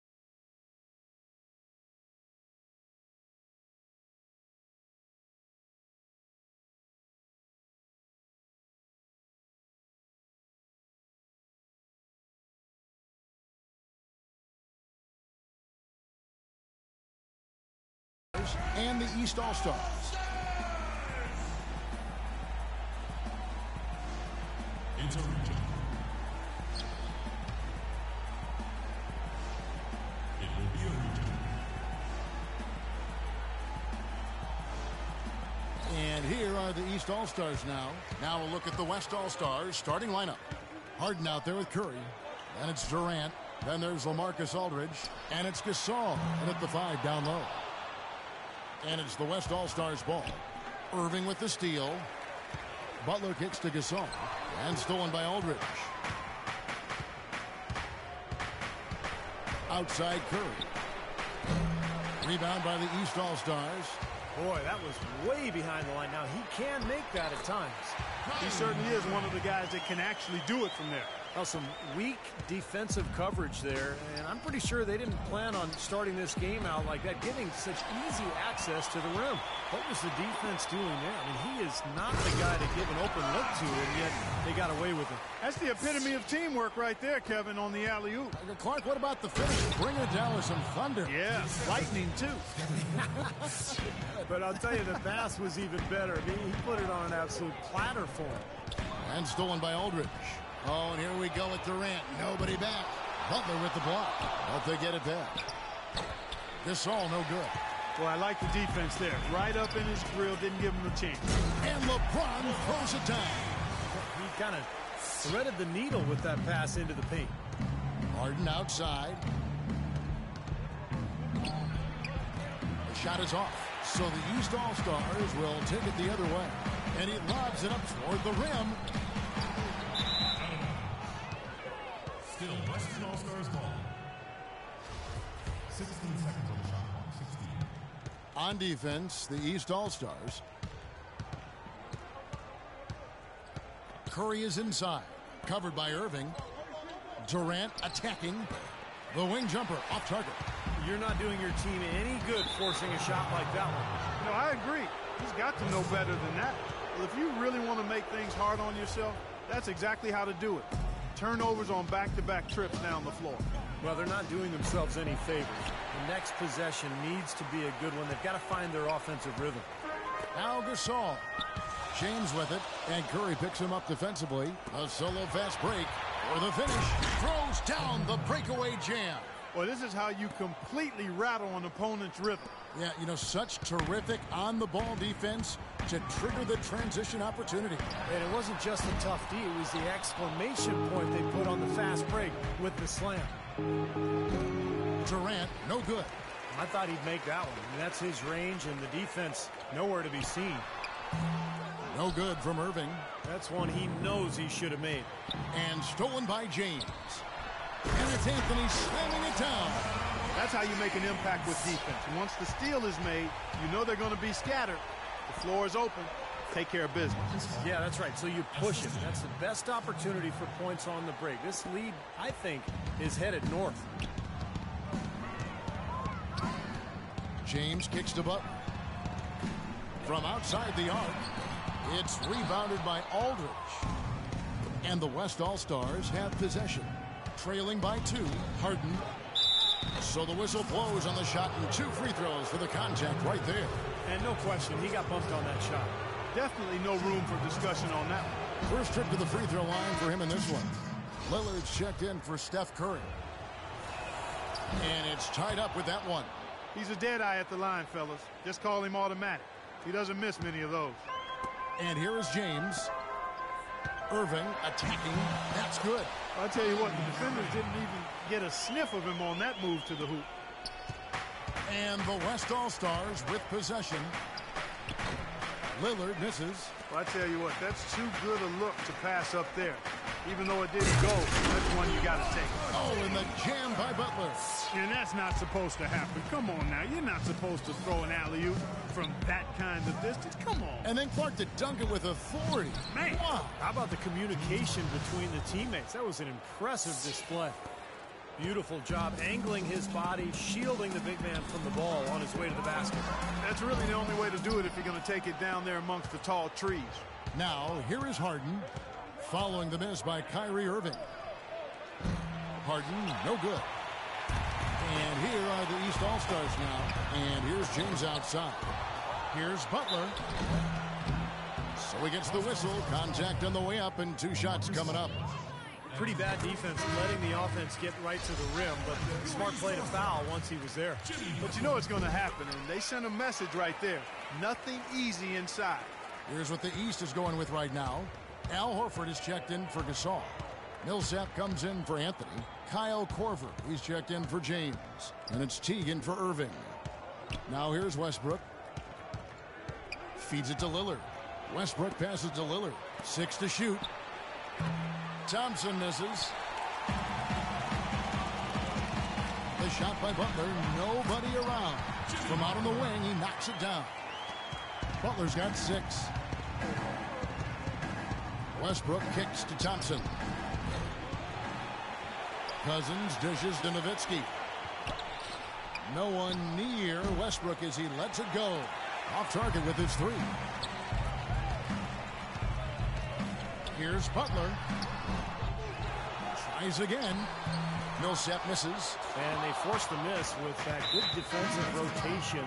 And the East All-Stars. It's a region. It will be a region. And here are the East All-Stars now. Now a look at the West All-Stars starting lineup. Harden out there with Curry. Then it's Durant. Then there's LaMarcus Aldridge, and it's Gasol, and at the 5 down low. And it's the West All-Stars ball. Irving with the steal. Butler kicks to Gasol, and stolen by Aldridge. Outside Curry. Rebound by the East All-Stars. Boy, that was way behind the line. Now, he can make that at times. He certainly is one of the guys that can actually do it from there. Now, some weak defensive coverage there, and I'm pretty sure they didn't plan on starting this game out like that, giving such easy access to the rim. What was the defense doing there? I mean, he is not the guy to give an open look to, and yet they got away with it. That's the epitome of teamwork right there, Kevin, on the alley-oop. Clark, what about the finish? Bringing it down with some thunder. Yeah, lightning, too. But I'll tell you, the pass was even better. I mean, he put it on an absolute platter for him. And stolen by Aldridge. Oh, and here we go with Durant. Nobody back. Butler with the block. But they get it back. Gasol, no good. Well, I like the defense there. Right up in his grill, didn't give him a chance. And LeBron throws it down. He kind of threaded the needle with that pass into the paint. Harden outside. The shot is off. So the East All-Stars will take it the other way. And he lobs it up toward the rim. Still Western All-Stars ball. 16 seconds on the shot clock. 16. On defense, the East All-Stars. Curry is inside. Covered by Irving. Durant attacking. The wing jumper off target. You're not doing your team any good forcing a shot like that one. No, I agree. He's got to know better than that. Well, if you really want to make things hard on yourself, that's exactly how to do it. Turnovers on back-to-back trips down the floor. Well, they're not doing themselves any favors. The next possession needs to be a good one. They've got to find their offensive rhythm. Now Gasol. James with it, and Curry picks him up defensively. A solo fast break for the finish. Throws down the breakaway jam. Well, this is how you completely rattle an opponent's rhythm. Yeah, you know, such terrific on-the-ball defense to trigger the transition opportunity. And it wasn't just a tough D, it was the exclamation point they put on the fast break with the slam. Durant, no good. I thought he'd make that one. I mean, that's his range, and the defense nowhere to be seen. No good from Irving. That's one he knows he should have made. And stolen by James. And it's Anthony slamming it down. That's how you make an impact with defense. Once the steal is made, you know they're going to be scattered. The floor is open. Take care of business. Yeah, that's right. So you push it. That's the best opportunity for points on the break. This lead, I think, is headed north. James kicks to Butler. From outside the arc, it's rebounded by Aldridge. And the West All-Stars have possession. Trailing by 2, Harden. So the whistle blows on the shot, and 2 free throws for the contact right there. And no question, he got bumped on that shot. Definitely no room for discussion on that one. First trip to the free throw line for him in this one. Lillard's checked in for Steph Curry. And it's tied up with that one. He's a dead eye at the line, fellas. Just call him automatic. He doesn't miss many of those. And here is James. Irving attacking. That's good. I'll tell you what, the defenders didn't even get a sniff of him on that move to the hoop. And the West All-Stars with possession. Lillard misses. Well, I tell you what, that's too good a look to pass up there. Even though it didn't go, that's one you got to take. Oh, and the jam by Butler. And that's not supposed to happen. Come on now, you're not supposed to throw an alley-oop from that kind of distance. Come on. And then Clark to dunk it with authority. Man, wow. How about the communication between the teammates? That was an impressive display. Beautiful job angling his body, shielding the big man from the ball on his way to the basket. That's really the only way to do it if you're going to take it down there amongst the tall trees. Now, here is Harden, following the miss by Kyrie Irving. Harden, no good. And here are the East All-Stars now. And here's James outside. Here's Butler. So he gets the whistle. Contact on the way up, and 2 shots coming up. Pretty bad defense letting the offense get right to the rim, but smart play to foul once he was there. But you know it's going to happen, and they sent a message right there. Nothing easy inside. Here's what the East is going with right now. Al Horford is checked in for Gasol. Millsap comes in for Anthony. Kyle Korver, he's checked in for James. And it's Teagan for Irving. Now here's Westbrook. Feeds it to Lillard. Westbrook passes to Lillard. 6 to shoot. Thompson misses. The shot by Butler. Nobody around. From out on the wing, he knocks it down. Butler's got 6. Westbrook kicks to Thompson. Cousins dishes to Nowitzki. No one near Westbrook as he lets it go. Off target with his 3. Here's Butler. Tries again. Millsap misses. And they force the miss with that good defensive rotation.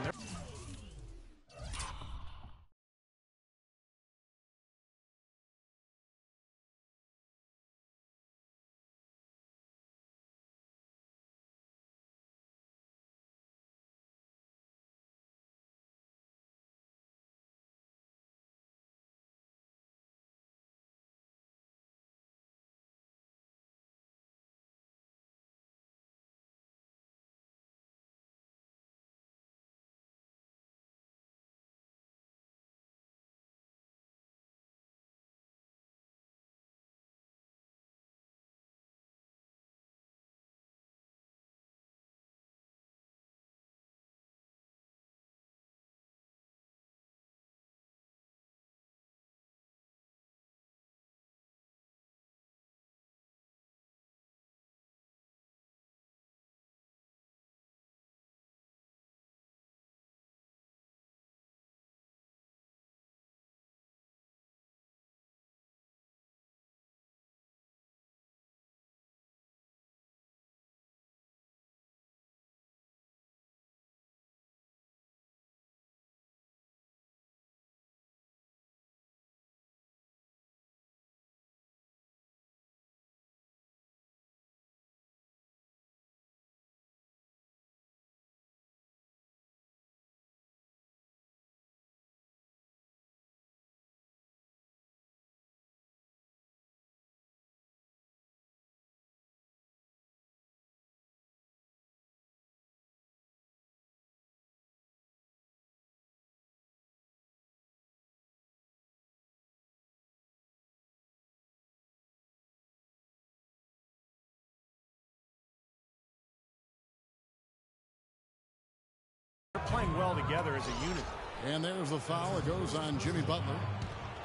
They're playing well together as a unit. And there's the foul. It goes on Jimmy Butler.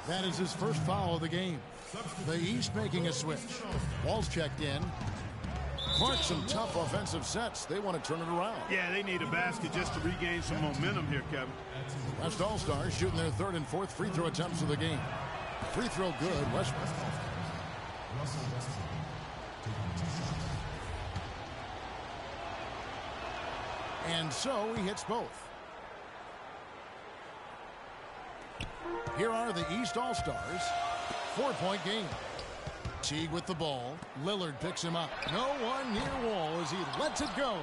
That is his first foul of the game. The East making a switch. Ball's checked in. Clark, some tough offensive sets. They want to turn it around. Yeah, they need a basket just to regain some momentum here, Kevin. West All-Stars shooting their 3rd and 4th free throw attempts of the game. Free throw good. Westbrook. And so he hits both. Here are the East All-Stars. 4-point game. Teague with the ball. Lillard picks him up. No one near Wall as he lets it go.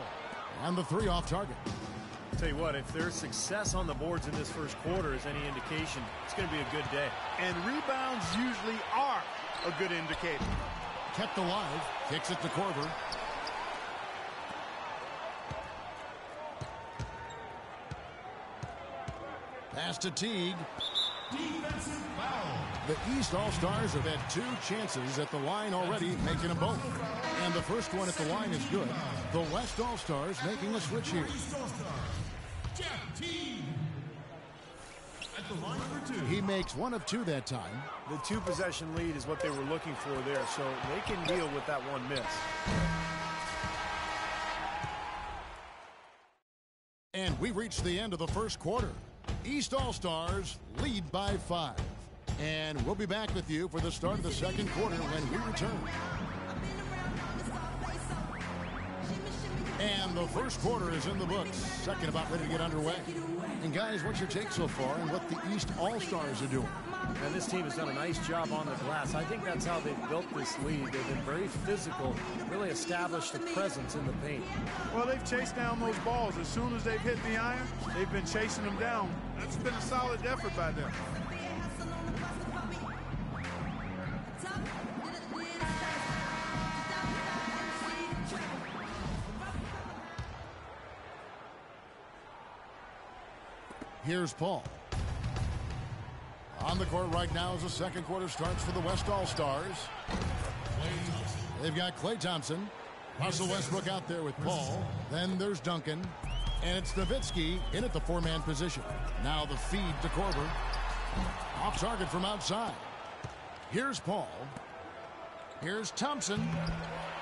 And the 3 off target. I'll tell you what, if there's success on the boards in this first quarter is any indication, it's going to be a good day. And rebounds usually are a good indicator. Kept alive. Kicks it to Korver. Pass to Teague. Defensive foul. The East All-Stars have had 2 chances at the line already, making them both. And the first one at the line is good. The West All-Stars making a switch here. East All-Star. Jack Teague. At the line number 2. He makes 1 of 2 that time. The 2-possession lead is what they were looking for there, so they can deal with that 1 miss. And we reach the end of the first quarter. East All-Stars lead by 5. And we'll be back with you for the start of the second quarter when we return. And the first quarter is in the books. Second about ready to get underway. And guys, what's your take so far on what the East All-Stars are doing? And this team has done a nice job on the glass. I think that's how they've built this lead. They've been very physical, really established a presence in the paint. Well, they've chased down those balls. As soon as they've hit the iron, they've been chasing them down. That's been a solid effort by them. Here's Paul. On the court right now as the second quarter starts for the West All-Stars. They've got Klay Thompson. Russell Westbrook out there with Paul. Then there's Duncan. And it's Nowitzki in at the four-man position. Now the feed to Korver. Off target from outside. Here's Paul. Here's Thompson.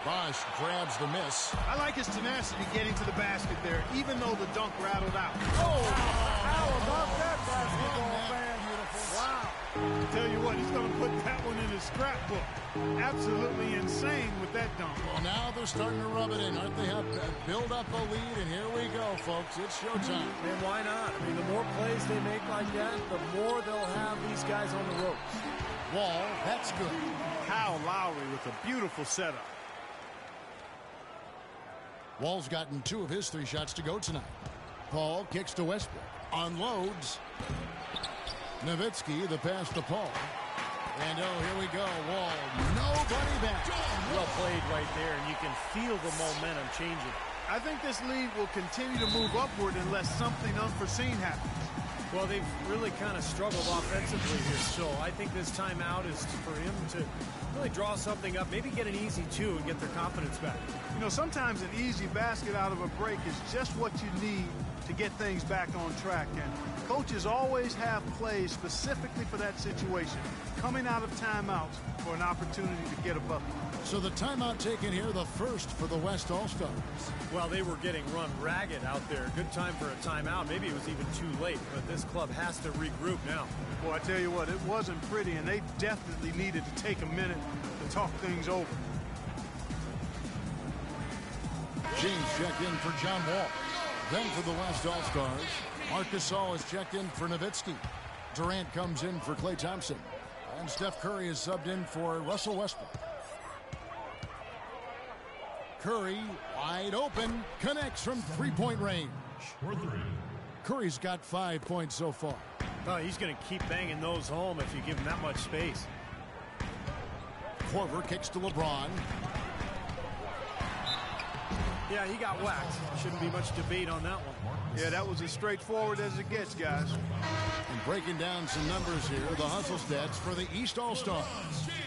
Bosch grabs the miss. I like his tenacity getting to the basket there, even though the dunk rattled out. Oh, how about that basketball fan? Wow. I tell you what, he's going to put that one in his scrapbook. Absolutely insane with that dunk. Well, now they're starting to rub it in, aren't they? Build up a lead, and here we go, folks. It's showtime. And why not? I mean, the more plays they make like that, the more they'll have these guys on the ropes. Wall, that's good. Kyle Lowry with a beautiful setup. Wall's gotten 2 of his 3 shots to go tonight. Paul kicks to Westbrook. Unloads. Nowitzki, the pass to Paul. And here we go. Wall, nobody back. Well played right there, and you can feel the momentum changing. I think this lead will continue to move upward unless something unforeseen happens. Well, they've really kind of struggled offensively here, so I think this timeout is for him to really draw something up, maybe get an easy 2 and get their confidence back. You know, sometimes an easy basket out of a break is just what you need to get things back on track. And coaches always have plays specifically for that situation, coming out of timeouts for an opportunity to get a bucket. So the timeout taken here, the first for the West All-Stars. Well, they were getting run ragged out there. Good time for a timeout. Maybe it was even too late, but this club has to regroup now. Well, I tell you what, it wasn't pretty, and they definitely needed to take a minute to talk things over. James checked in for John Wall. Then for the West All-Stars, Marc Gasol is checked in for Nowitzki. Durant comes in for Klay Thompson. And Steph Curry is subbed in for Russell Westbrook. Curry, wide open, connects from three-point range. Curry's got 5 points so far. Oh, he's going to keep banging those home if you give him that much space. Korver kicks to LeBron. Yeah, he got whacked. Shouldn't be much debate on that one. Yeah, that was as straightforward as it gets, guys. And breaking down some numbers here, the hustle stats for the East All-Stars.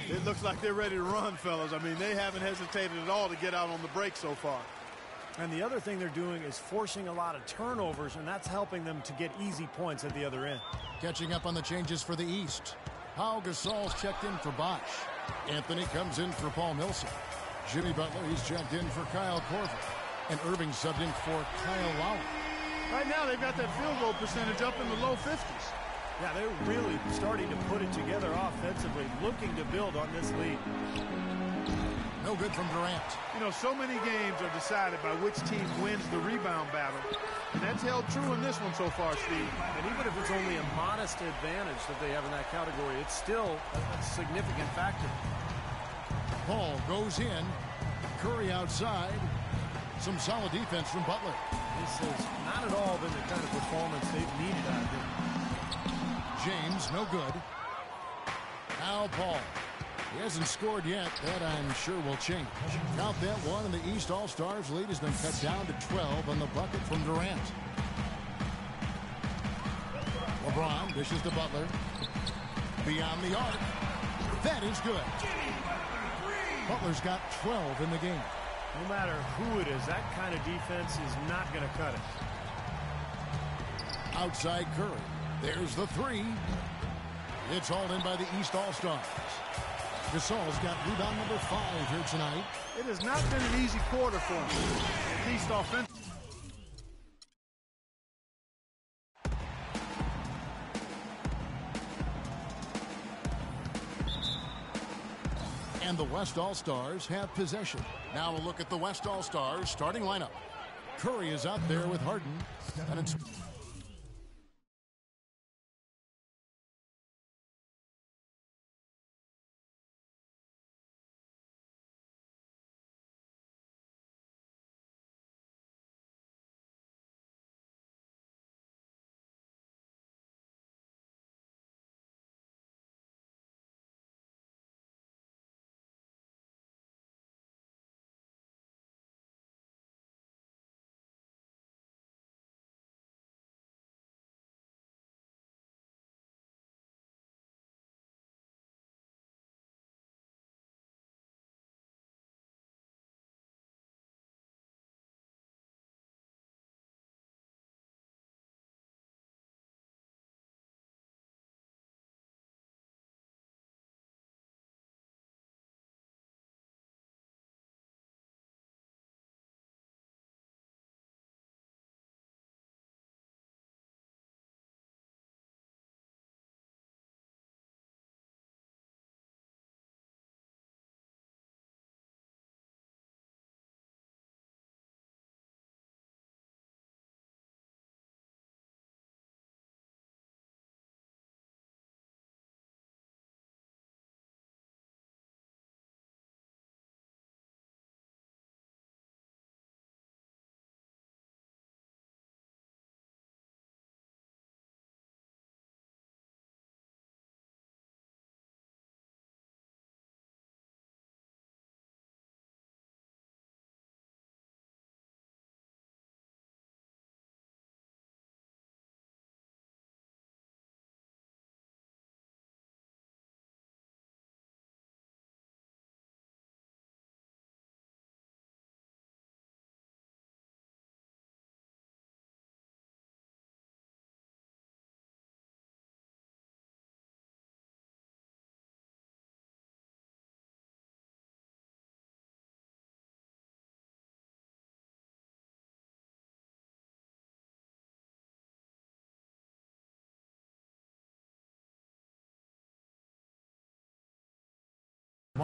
It looks like they're ready to run, fellas. I mean, they haven't hesitated at all to get out on the break so far. And the other thing they're doing is forcing a lot of turnovers, and that's helping them to get easy points at the other end. Catching up on the changes for the East. Pau Gasol's checked in for Bosch. Anthony comes in for Paul Millsap. Jimmy Butler, he's checked in for Kyle Korver. And Irving subbed in for Kyle Lowry. Right now, they've got that field goal percentage up in the low 50s. Yeah, they're really starting to put it together offensively, looking to build on this lead. No good from Durant. You know, so many games are decided by which team wins the rebound battle. And that's held true in this one so far, Steve. And even if it's only a modest advantage that they have in that category, it's still a significant factor. Paul goes in. Curry outside. Some solid defense from Butler. This has not at all been the kind of performance they've needed out of him. James, no good. Now Paul. He hasn't scored yet. That, I'm sure, will change. Count that one, and the East All-Stars lead has been cut down to 12 on the bucket from Durant. LeBron dishes to Butler. Beyond the arc. That is good. Butler's got 12 in the game. No matter who it is, that kind of defense is not going to cut it. Outside Curry. There's the three. It's hauled in by the East All-Stars. Gasol's got rebound number 5 here tonight. It has not been an easy quarter for him, at least offensively. And the West All-Stars have possession. Now a look at the West All-Stars starting lineup. Curry is out there with Harden. And it's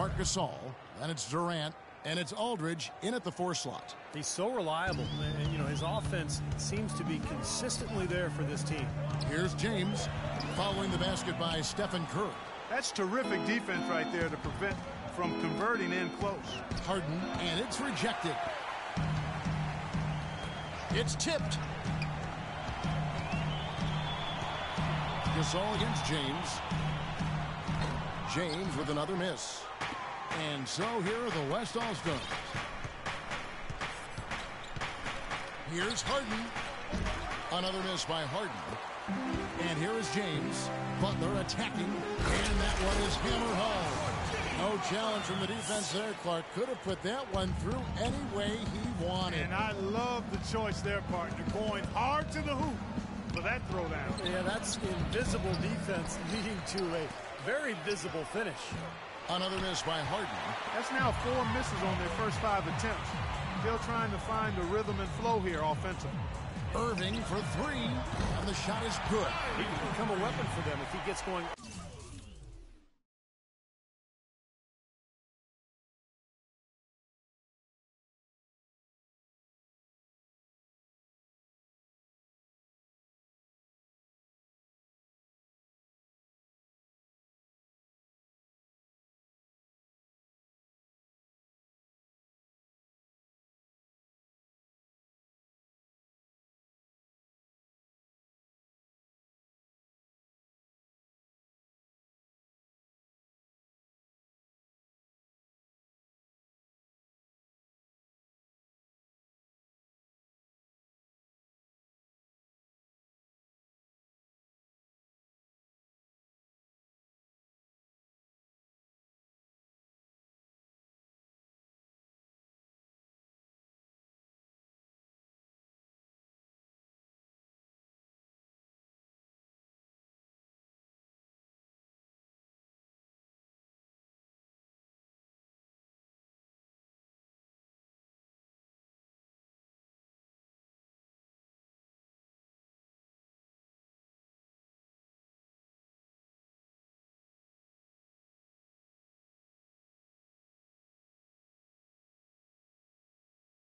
Marc Gasol. Then it's Durant. And it's Aldridge in at the 4 slot. He's so reliable. And, you know, his offense seems to be consistently there for this team. Here's James following the basket by Stephen Curry. That's terrific defense right there to prevent from converting in close. Harden, and it's rejected. It's tipped. Gasol against James. James with another miss. And so here are the West All-Stars. Here's Harden. Another miss by Harden. And here is James. Butler attacking. And that one is hammer home. No challenge from the defense there. Clark could have put that one through any way he wanted. And I love the choice there, partner. Going hard to the hoop for that throwdown. Yeah, that's invisible defense leading to a very visible finish. Another miss by Harden. That's now 4 misses on their first 5 attempts. Still trying to find the rhythm and flow here offensively. Irving for 3, and the shot is good. He can become a weapon for them if he gets going.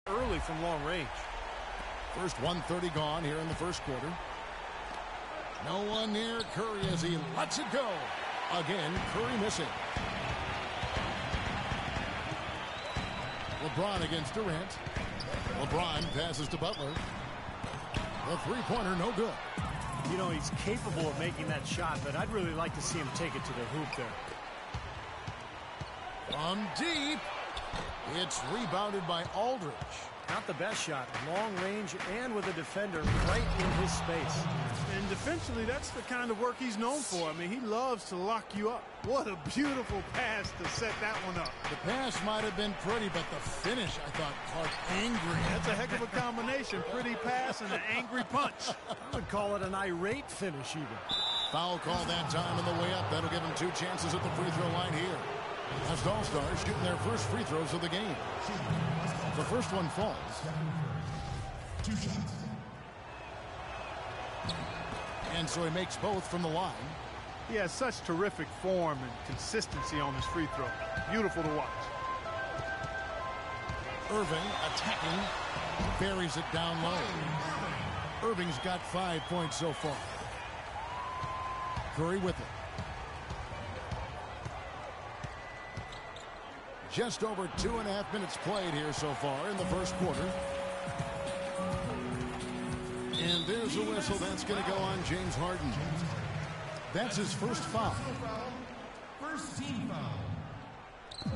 Early from long range. First 1:30 gone here in the first quarter. No one near Curry as he lets it go. Again, Curry missing. LeBron against Durant. LeBron passes to Butler. The three-pointer no good. You know, he's capable of making that shot, but I'd really like to see him take it to the hoop there. From deep. It's rebounded by Aldridge. Not the best shot. Long range and with a defender right in his space. And defensively, that's the kind of work he's known for. I mean, he loves to lock you up. What a beautiful pass to set that one up. The pass might have been pretty, but the finish, I thought, Clark, angry. That's a heck of a combination. Pretty pass and an angry punch. I would call it an irate finish even. Foul call that time on the way up. That'll give him 2 chances at the free throw line here. West All-Stars shooting their first free throws of the game. The first one falls. 2 shots. And so he makes both from the line. He has such terrific form and consistency on his free throw. Beautiful to watch. Irving attacking. Buries it down low. Irving's got 5 points so far. Curry with it. Just over 2.5 minutes played here so far in the first quarter. And there's a whistle. That's going to go on James Harden. That's his first foul. First team foul.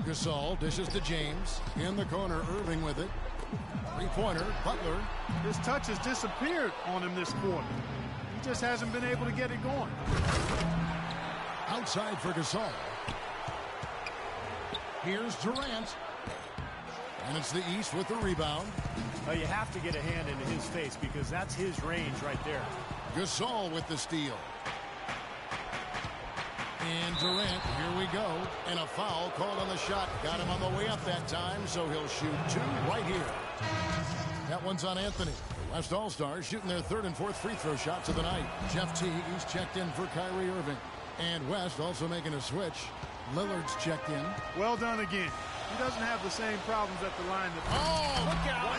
Gasol dishes to James. In the corner, Irving with it. Three-pointer, Butler. His touch has disappeared on him this quarter. He just hasn't been able to get it going. Outside for Gasol. Here's Durant. And it's the East with the rebound. Well, you have to get a hand into his face because that's his range right there. Gasol with the steal. And Durant, here we go. And a foul called on the shot. Got him on the way up that time, so he'll shoot 2 right here. That one's on Anthony. The West All-Stars shooting their 3rd and 4th free throw shots of the night. Jeff Teague, he's checked in for Kyrie Irving. And West also making a switch. Lillard's checked in. Well done again. He doesn't have the same problems at the line. Look out!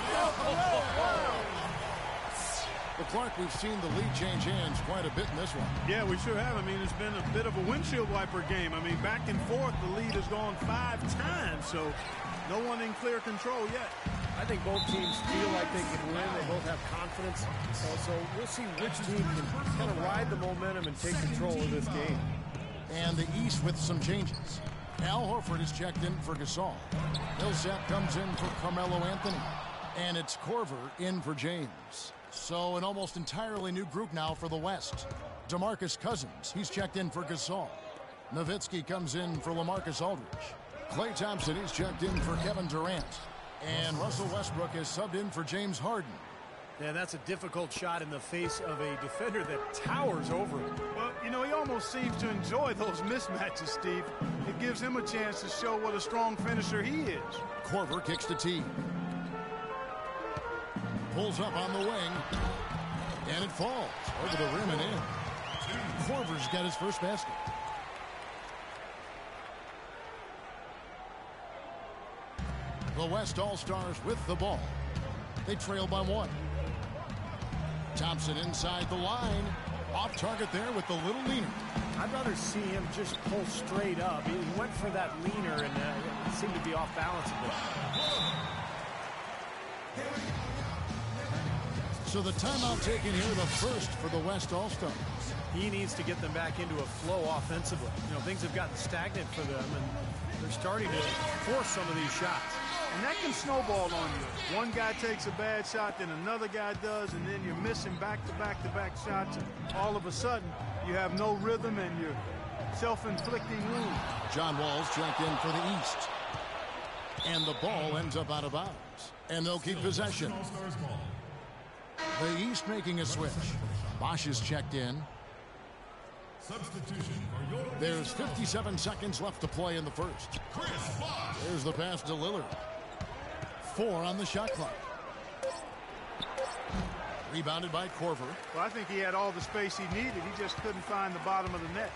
But Clark, we've seen the lead change hands quite a bit in this one. Yeah, we sure have. I mean, it's been a bit of a windshield wiper game. I mean, back and forth, the lead has gone 5 times, so no one in clear control yet. I think both teams feel like they can win. They both have confidence. So we'll see which team can kind of ride the momentum and take control of this game. And the East with some changes. Al Horford is checked in for Gasol. Millsap comes in for Carmelo Anthony. And it's Korver in for James. So an almost entirely new group now for the West. DeMarcus Cousins, he's checked in for Gasol. Nowitzki comes in for LaMarcus Aldridge. Klay Thompson, he's checked in for Kevin Durant. And Russell Westbrook is subbed in for James Harden. Yeah, that's a difficult shot in the face of a defender that towers over him. Well, you know, he almost seems to enjoy those mismatches, Steve. It gives him a chance to show what a strong finisher he is. Korver kicks to T. Pulls up on the wing. And it falls over the rim and in. Korver's got his first basket. The West All-Stars with the ball. They trail by 1. Thompson inside the line. Off target there with the little leaner. I'd rather see him just pull straight up. He went for that leaner and it seemed to be off balance a bit. So the timeout taken here, the first for the West All-Stars. He needs to get them back into a flow offensively. You know, things have gotten stagnant for them, and they're starting to force some of these shots. And that can snowball on you. One guy takes a bad shot, then another guy does, and then you're missing back-to-back-to-back shots. And all of a sudden, you have no rhythm and you're self-inflicting wound. John Wall's checked in for the East. And the ball ends up out of bounds. And they'll keep possession. The East making a switch. Bosch is checked in. There's 57 seconds left to play in the first. There's the pass to Lillard. 4 on the shot clock. Rebounded by Korver. Well, I think he had all the space he needed. He just couldn't find the bottom of the net.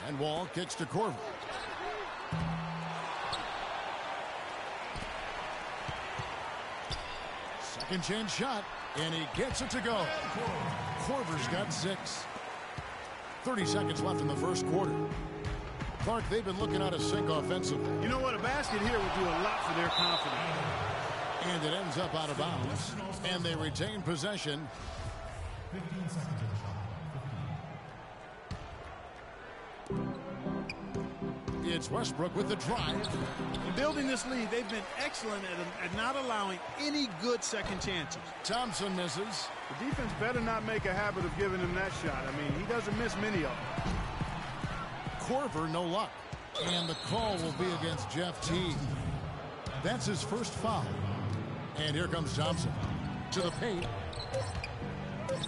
And Wall kicks to Korver. Second chance shot, and he gets it to go. Korver's got 6. 30 seconds left in the first quarter. Clark, they've been looking out of sync offensively. You know what? A basket here would do a lot for their confidence. And it ends up out of bounds. And they retain possession. 15 seconds on the shot. It's Westbrook with the drive. In building this lead, they've been excellent at not allowing any good second chances. Thompson misses. The defense better not make a habit of giving him that shot. I mean, he doesn't miss many of them. Korver, no luck. And the call will be against Jeff Teague. That's his first foul. And here comes Thompson. To the paint.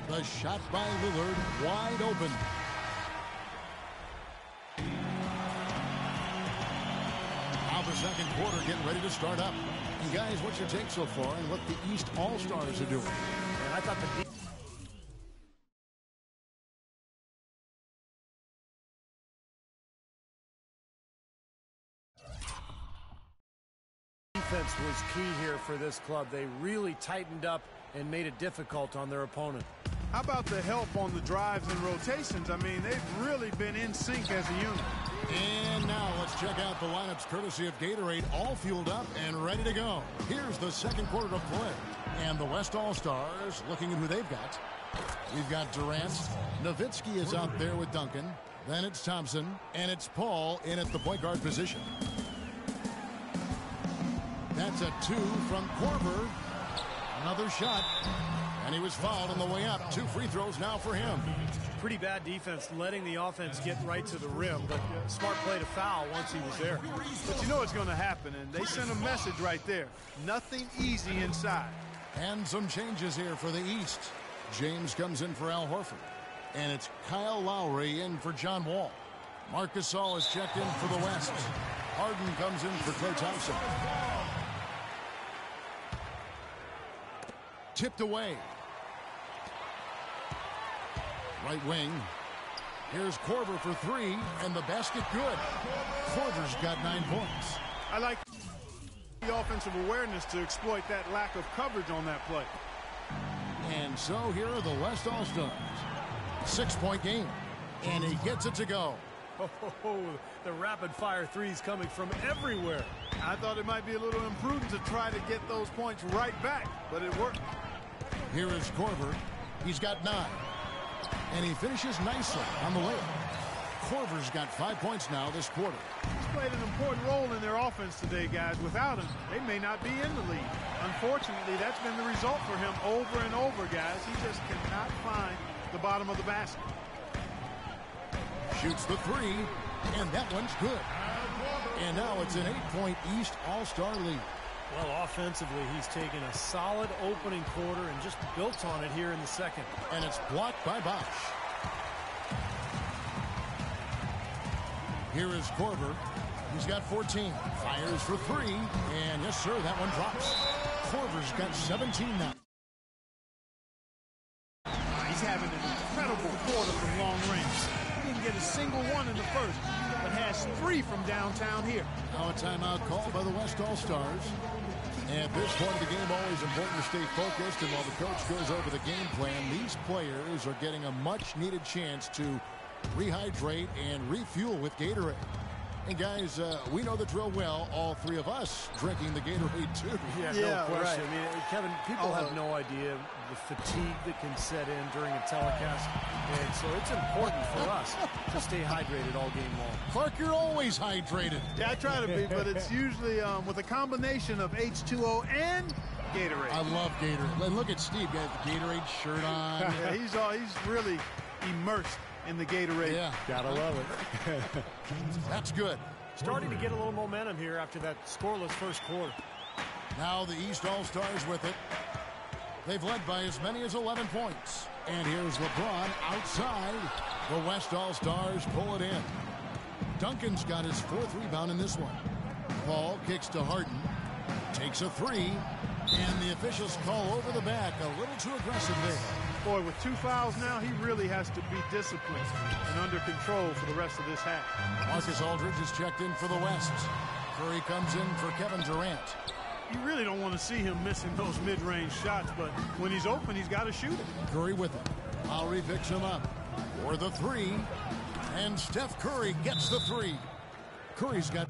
The shot by Lillard, wide open. Now the second quarter getting ready to start up. And guys, what's your take so far on what the East All-Stars are doing? And I thought the defense was key here for this club. They really tightened up and made it difficult on their opponent. How about the help on the drives and rotations? I mean, they've really been in sync as a unit. And now let's check out the lineups courtesy of Gatorade, all fueled up and ready to go. Here's the second quarter of play. And the West All-Stars looking at who they've got. We've got Durant. Nowitzki is out there with Duncan. Then it's Thompson. And it's Paul in at the point guard position. That's a 2 from Korver. Another shot. And he was fouled on the way up. 2 free throws now for him. Pretty bad defense letting the offense get right to the rim, but smart play to foul once he was there. But you know what's going to happen, and they sent a message right there. Nothing easy inside. And some changes here for the East. James comes in for Al Horford. And it's Kyle Lowry in for John Wall. Marc Gasol is checked in for the West. Harden comes in for Klay Thompson. Tipped away. Right wing. Here's Korver for three, and the basket good. Korver's got 9 points. I like the offensive awareness to exploit that lack of coverage on that play. And so here are the West All-Stars. 6-point game, and he gets it to go. Oh, the rapid-fire threes coming from everywhere. I thought it might be a little imprudent to try to get those points right back, but it worked. Here is Korver. He's got 9. And he finishes nicely on the layup. Korver's got 5 points now this quarter. He's played an important role in their offense today, guys. Without him, they may not be in the lead. Unfortunately, that's been the result for him over and over, guys. He just cannot find the bottom of the basket. Shoots the three, and that one's good. And now it's an 8-point East All-Star lead. Well, offensively, he's taken a solid opening quarter and just built on it here in the second. And it's blocked by Bosch. Here is Korver. He's got 14. Fires for three. And yes, sir, that one drops. Korver's got 17 now. He's having an incredible quarter from long range. He didn't get a single one in the first, but has 3 from downtown here. Now a timeout called by the West All-Stars. At this point of the game, always important to stay focused. And while the coach goes over the game plan, these players are getting a much-needed chance to rehydrate and refuel with Gatorade. And guys, we know the drill well, all 3 of us drinking the Gatorade too. Yeah, no question. Right. I mean, Kevin, people have no idea the fatigue that can set in during a telecast. And so it's important for us to stay hydrated all game long. Clark, you're always hydrated. Yeah, I try to be, but it's usually with a combination of H2O and Gatorade. I love Gatorade. And look at Steve, got the Gatorade shirt on. Yeah, he's really immersed in the Gatorade. Yeah, gotta love it. That's good. Starting to get a little momentum here after that scoreless first quarter. Now the East All-Stars with it. They've led by as many as 11 points. And here's LeBron outside. The West All-Stars pull it in. Duncan's got his 4th rebound in this one. Paul kicks to Harden. Takes a 3. And the officials call over the back. A little too aggressive there. Boy, with 2 fouls now, he really has to be disciplined and under control for the rest of this half. Marcus Aldridge is checked in for the West. Curry comes in for Kevin Durant. You really don't want to see him missing those mid-range shots, but when he's open, he's got to shoot it. Curry with it. Lowry picks him up for the 3. And Steph Curry gets the 3. Curry's got